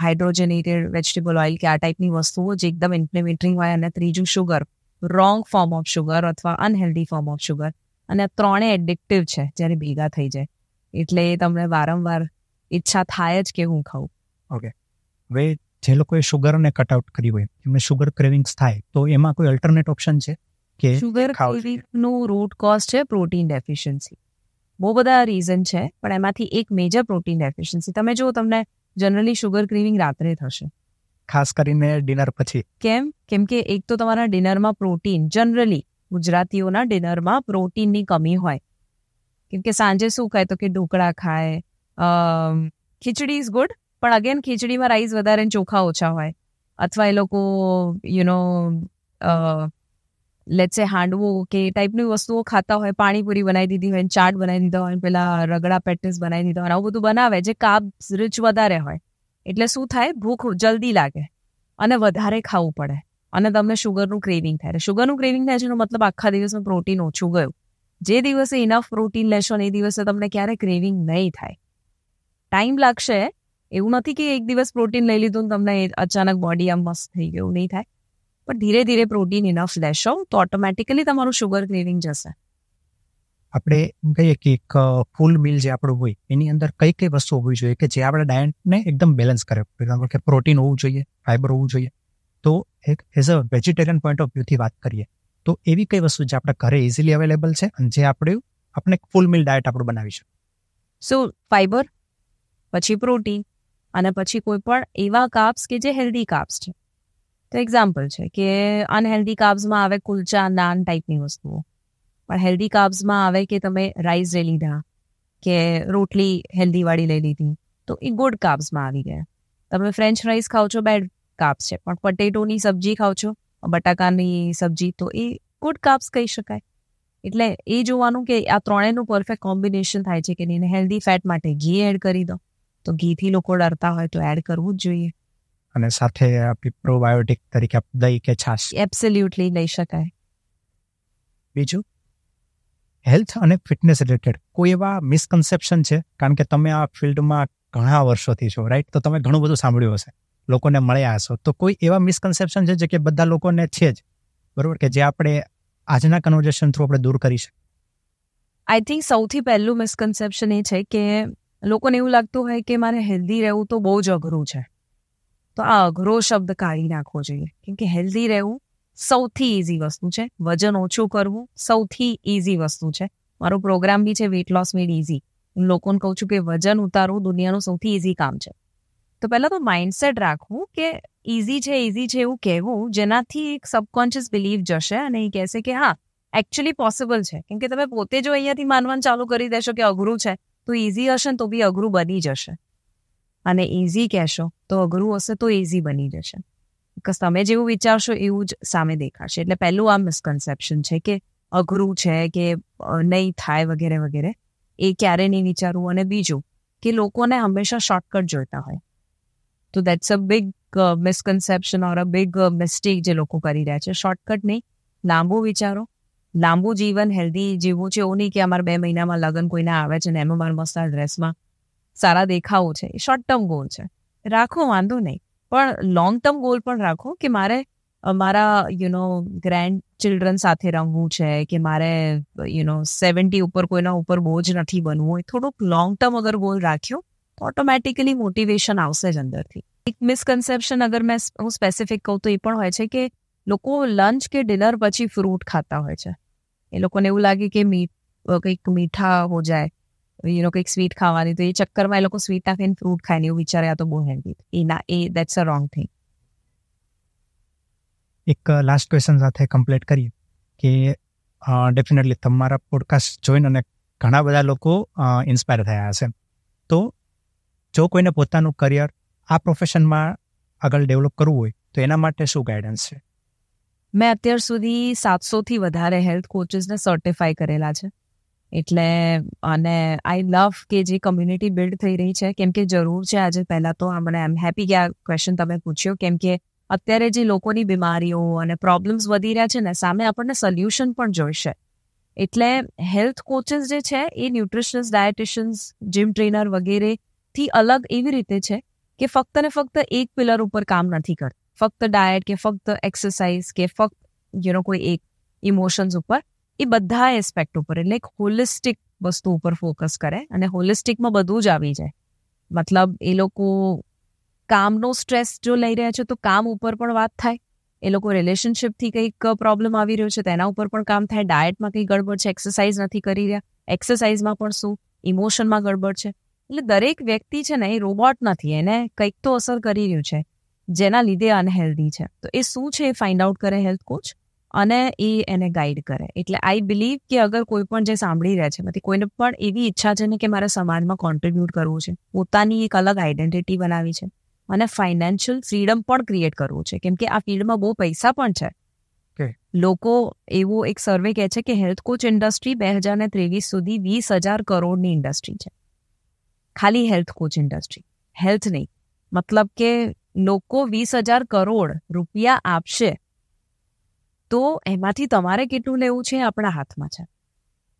હાઇડ્રોજનેટેડ વેજીટેબલ ઓઇલ કે આ ટાઈપની વસ્તુઓ જે એકદમ ઇન્ફ્લેમેટરી હોય, અને ત્રીજું sugar, wrong form of sugar અથવા અનહેલ્ધી ફોર્મ ઓફ શુગર. અને આ 3 એડિક્ટિવ છે જ્યારે ભેગા થઈ જાય, એટલે તમને વારંવાર ઈચ્છા થાય જ કે હું ખાઉં. ઓકે, હવે જે લોકોએ શુગરને કટ આઉટ કરી હોય, એમને શુગર ક્રેવિંગ્સ થાય, તો એમાં કોઈ અલ્ટરનેટ ઓપ્શન છે કે શુગર ક્રેવિંગનું રૂટ કોઝ છે પ્રોટીન ડેફિશિયન્સી. બહુ બધા રીઝન છે, પણ એમાંથી એક મેજર પ્રોટીન ડેફિશિયન્સી. તમે જુઓ, તમને જનરલી શુગર ક્રેવિંગ રાત્રે થશે, ખાસ કરીને ડિનર પછી. કેમ કે એક તો તમારા ડિનરમાં પ્રોટીન, જનરલી ગુજરાતીઓના ડિનરમાં પ્રોટીનની કમી હોય. કેમ કે સાંજે શું ખાય તો કે ઢોકળા ખાય, ખીચડી ઇઝ ગુડ, પણ અગેન ખીચડીમાં રાઈસ વધારે ને ચોખા ઓછા હોય, અથવા એ લોકો લેટ્સ સે હાંડવો કે એ ટાઈપની વસ્તુઓ ખાતા હોય, પાણીપુરી બનાવી દીધી હોય, ચાટ બનાવી દીધા હોય, પેલા રગડા પેટીસ બનાવી દીધા હોય, આવું બધું બનાવે જે કાર્બ્સ રિચ વધારે હોય. એટલે શું થાય, ભૂખ જલ્દી લાગે અને વધારે ખાવું પડે અને તમને શુગરનું ક્રેવિંગ થાય. શુગરનું ક્રેવિંગ થાય છે એનો મતલબ આખા દિવસમાં પ્રોટીન ઓછું ગયું. જે દિવસે ઇનફ પ્રોટીન લેશો ને એ દિવસે તમને ક્યારે ક્રેવિંગ નહીં થાય. ટાઈમ લાગશે, એવું નથી કે એક દિવસ પ્રોટીન લઈ લીધું ને તમને અચાનક બોડી આમ મસ્ત થઈ ગયું, નહીં થાય. પણ ધીરે ધીરે પ્રોટીન ઇનફ લેશો તો ઓટોમેટિકલી તમારું શુગર ક્રેવિંગ જશે. આપણે એમ કહીએ કે એક ફૂલ મીલ જે આપણું હોય એની અંદર કઈ કઈ વસ્તુ હોવી જોઈએ કે જે આપણા ડાયટને એકદમ બેલેન્સ કરે. ફોર એક્ઝામ્પલ કે પ્રોટીન હોવું જોઈએ, ફાઈબર હોવું જોઈએ. તો એક as a vegetarian point of વ્યૂથી વાત કરીએ તો એવી કઈ વસ્તુ જે આપણા ઘરે ઇઝીલી અવેલેબલ છે અને જે આપણે ફૂલ મીલ ડાયટ આપણું બનાવી શકીએ? સો ફાઈબર, પછી પ્રોટીન, અને પછી કોઈ પણ એવા કાર્બ્સ કે જે હેલ્ધી કાર્બ્સ છે. તો એક્ઝામ્પલ છે કે અનહેલ્ધી કાર્બ્સમાં આવે કુલચા, નાન ટાઈપની વસ્તુઓ, પણ હેલ્ધી કાર્બ્સમાં આવે કે તમે રાઈસ લઈ લીધા કે રોટલી હેલ્ધીવાળી લઈ લીધી, તો એ ગુડ કાર્બ્સમાં આવી ગયા. તમે ફ્રેન્ચ ફ્રાઈઝ ખાઓ છો, બેડ કાર્બ્સ છે, પણ પટેટોની સબ્જી ખાઓ છો, બટાકાની સબ્જી, તો એ ગુડ કાર્બ્સ કહી શકાય. એટલે એ જોવાનું કે આ ત્રણેયનું પરફેક્ટ કોમ્બિનેશન થાય છે કે નહીં. હેલ્ધી ફેટ માટે ઘી એડ કરી દો, તો ઘીથી લોકો ડરતા હોય તો એડ કરવું જ જોઈએ. અને સાથે પ્રોબાયોટિક તરીકે દહીં કે છાશ એબ્સોલ્યુટલી લઈ શકાય. બીજું, હેલ્થ અને ફિટનેસ રિલેટેડ કોઈ એવા મિસકન્સેપ્શન છે? કારણ કે તમે આ ફિલ્ડમાં ઘણા વર્ષોથી છો, રાઈટ? તો તમે ઘણું બધું સાંભળ્યું હશે, લોકોને મળ્યા હશો. તો કોઈ એવા મિસકન્સેપ્શન છે જે કે બધા લોકોને છે જ, બરોબર, કે જે આપણે આજના કન્વર્ઝેશન થ્રુ આપણે દૂર કરી શકીએ? આઈ થિંક સૌથી પહેલું મિસકન્સેપ્શન એ છે કે લોકોને એવું લાગતું હોય કે મારે હેલ્ધી રહેવું તો બહુ જ અઘરું છે. તો આ અઘરો શબ્દ કાઢી નાખવો જોઈએ, કેમ કે હેલ્ધી રહેવું સૌથી ઇઝી વસ્તુ છે. વજન ઓછું કરવું સૌથી ઇઝી વસ્તુ છે. મારો પ્રોગ્રામ બી છે વેઇટ લોસ મેડ ઇઝી. હું લોકોને કહું છું કે વજન ઉતારવું દુનિયાનું સૌથી ઇઝી કામ છે. તો પહેલાં તો માઇન્ડસેટ રાખવું કે ઇઝી છે એવું કહેવું, જેનાથી એક સબકોન્શિયસ બિલીફ જશે અને એ કહેશે કે હા એકચ્યુઅલી પોસિબલ છે. કેમ કે તમે પોતે જો અહીંયાથી માનવાનું ચાલુ કરી દેશો કે અઘરું છે, તો ઇઝી હશે ને તો બી અઘરું બની જશે, અને ઇઝી કહેશો તો અઘરું હશે તો ઇઝી બની જશે. બિકોઝ તમે જેવું વિચારશો એવું જ સામે દેખાશે. એટલે પહેલું આ મિસકન્સેપ્શન છે કે અઘરું છે કે નહીં થાય વગેરે વગેરે, એ ક્યારે નહીં વિચારવું. અને બીજું કે લોકોને હંમેશા શોર્ટકટ જોઈતા હોય, તો that's a big misconception or a big mistake જે લોકો કરી રહ્યા છે. શોર્ટકટ નહીં, લાંબુ વિચારો, લાંબુ જીવન હેલ્ધી જીવવું છે. એવું નહીં કે અમારા 2 મહિનામાં લગ્ન કોઈને આવે છે ને એમાં મારા મસ્ત ડ્રેસમાં સારા દેખાવું છે. એ શોર્ટ ટર્મ ગોલ છે, રાખો વાંધો નહીં, પણ લોંગ ટર્મ ગોલ પણ રાખો કે મારે મારા ગ્રેન્ડ ચિલ્ડ્રન સાથે રમવું છે, કે મારે 70 ઉપર કોઈના ઉપર બોજ નથી બનવું હોય. થોડુંક લોંગ ટર્મ અગર ગોલ રાખ્યો તો ઓટોમેટિકલી મોટિવેશન આવશે જ અંદરથી. એક મિસકન્સેપ્શન અગર હું સ્પેસિફિક કહું તો એ પણ હોય છે કે લોકો લંચ કે ડિનર પછી ફ્રૂટ ખાતા હોય છે. એ લોકોને એવું લાગે કે કંઈક મીઠા હો જાય, કંઈક સ્વીટ ખાવાની, તો એ ચક્કરમાં એ લોકો સ્વીટ નાખીને ફ્રૂટ ખાય ને એવું વિચારે આ તો બહુ healthy. That's a wrong thing. એક લાસ્ટ ક્વેશ્ચન સાથે કમ્પ્લીટ કરીએ કે ડેફિનેટલી તમારા પોડકાસ્ટ જોઈને અને ઘણા બધા લોકો ઇન્સ્પાયર થયા હશે. તો જો કોઈને પોતાનું કરિયર આ પ્રોફેશનમાં આગળ ડેવલપ કરવું હોય તો એના માટે શું ગાઈડન્સ છે? મેં અત્યાર સુધી 700થી વધારે હેલ્થ કોચિસને સર્ટિફાઈ કરેલા છે. એટલે અને આઈ લવ કે જે કમ્યુનિટી બિલ્ડ થઈ રહી છે, કેમ કે જરૂર છે. આજે પહેલાં તો મને આઈ એમ હેપી કે આ ક્વેશ્ચન તમે પૂછ્યો, કેમ કે અત્યારે જે લોકોની બીમારીઓ અને પ્રોબ્લેમ્સ વધી રહ્યા છે ને, સામે આપણને સોલ્યુશન પણ જોઈશે. એટલે હેલ્થ કોચિસ જે છે એ ન્યુટ્રિશનિસ્ટ, ડાયટિશિયન્સ, જીમ ટ્રેનર વગેરેથી અલગ એવી રીતે છે કે ફક્ત ને ફક્ત એક પિલર ઉપર કામ નથી કરતા, ફક્ત ડાયટ કે ફક્ત એક્સરસાઇઝ કે ફક્ત કોઈ એક ઇમોશન્સ ઉપર. એ બધા એસ્પેક્ટ ઉપર, એટલે એક હોલિસ્ટિક વસ્તુ ઉપર ફોકસ કરે. અને હોલિસ્ટિકમાં બધું જ આવી જાય. મતલબ એ લોકો કામનો સ્ટ્રેસ જો લઈ રહ્યા છે તો કામ ઉપર પણ વાત થાય. એ લોકો રિલેશનશિપથી કંઈક પ્રોબ્લેમ આવી રહ્યો છે તેના ઉપર પણ કામ થાય. ડાયટમાં કંઈ ગડબડ છે, એક્સરસાઇઝ નથી કરી રહ્યા, એક્સરસાઇઝમાં પણ શું, ઇમોશનમાં ગડબડ છે. એટલે દરેક વ્યક્તિ છે ને એ રોબોટ નથી, એને કંઈક તો અસર કરી રહ્યું છે જેના લીધે અનહેલ્ધી છે. તો એ શું છે એ ફાઇન્ડ આઉટ કરે હેલ્થ કોચ, અને એ એને ગાઈડ કરે. એટલે આઈ બિલીવ કે અગર કોઈ પણ જે સાંભળી રહ્યા છે એમાંથી કોઈને પણ એવી ઈચ્છા છે ને કે મારે સમાજમાં કોન્ટ્રીબ્યુટ કરવું છે, પોતાની એક અલગ આઈડેન્ટિટી બનાવી છે અને ફાઇનાન્શિયલ ફ્રીડમ પણ ક્રિએટ કરવું છે, કેમ કે આ ફિલ્ડમાં બહુ પૈસા પણ છે. લોકો એવો એક સર્વે કહે છે કે હેલ્થ કોચ ઇન્ડસ્ટ્રી 2023 સુધી 20,000 કરોડની ઇન્ડસ્ટ્રી છે. ખાલી હેલ્થ કોચ ઇન્ડસ્ટ્રી, હેલ્થ નહીં. મતલબ કે લોકો 20,000 કરોડ રૂપિયા આપશે તો એમાંથી તમારે કેટલું લેવું છે આપણા હાથમાં છે.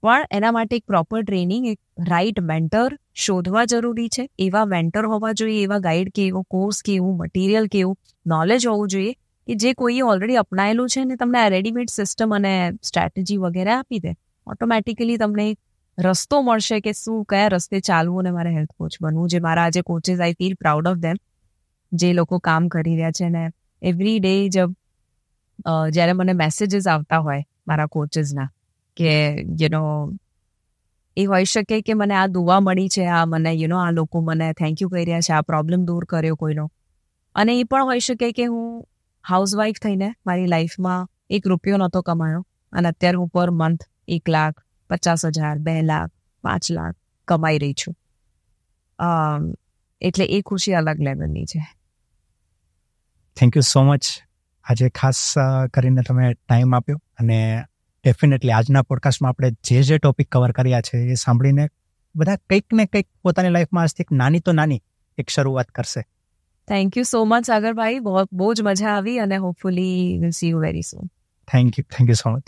પણ એના માટે એક પ્રોપર ટ્રેનિંગ, એક રાઇટ મેન્ટર શોધવા જરૂરી છે. એવા મેન્ટર હોવા જોઈએ, એવા ગાઈડ કે એવો કોર્સ કે એવું મટીરિયલ કે એવું નોલેજ હોવું જોઈએ કે જે કોઈએ ઓલરેડી અપનાયેલું છે ને તમને આ રેડીમેડ સિસ્ટમ અને સ્ટ્રેટેજી વગેરે આપી દે. ઓટોમેટિકલી તમને એક રસ્તો મળશે કે શું કયા રસ્તે ચાલવું અને મારે હેલ્થ કોચ બનવું. જે મારા આજે coaches, I feel proud of them, જે લોકો કામ કરી રહ્યા છે ને એવરી ડે જ્યારે મને મેસેજીસ આવતા હોય મારા કોચિસના કે એ હોઈ શકે કે મને આ દુઆ મળી છે, આ મને આ લોકો મને થેન્ક યુ કહી રહ્યા છે, આ પ્રોબ્લેમ દૂર કર્યો કોઈનો. અને એ પણ હોઈ શકે કે હું હાઉસવાઈફ થઈને મારી લાઈફમાં ₹1 નહોતો કમાયો અને અત્યારે હું પર મંથ 1,50,000, 2 લાખ, 5 લાખ કમાઈ રહી છું. એટલે એ ખુશી અલગ લેવલની છે. Thank you so much. આજે ખાસ કરીને તમે ટાઈમ આપ્યો અને ડેફિનેટલી આજના પોડકાસ્ટમાં આપણે જે ટોપિક કવર કર્યા છે એ સાંભળીને બધા કંઈક ને કંઈક પોતાની લાઈફમાં આજથી નાની તો નાની એક શરૂઆત કરશે. થેન્ક યુ સો મચ સાગરભાઈ, બહુ જ મજા આવી અને hopefully will see you very soon. Thank you so much.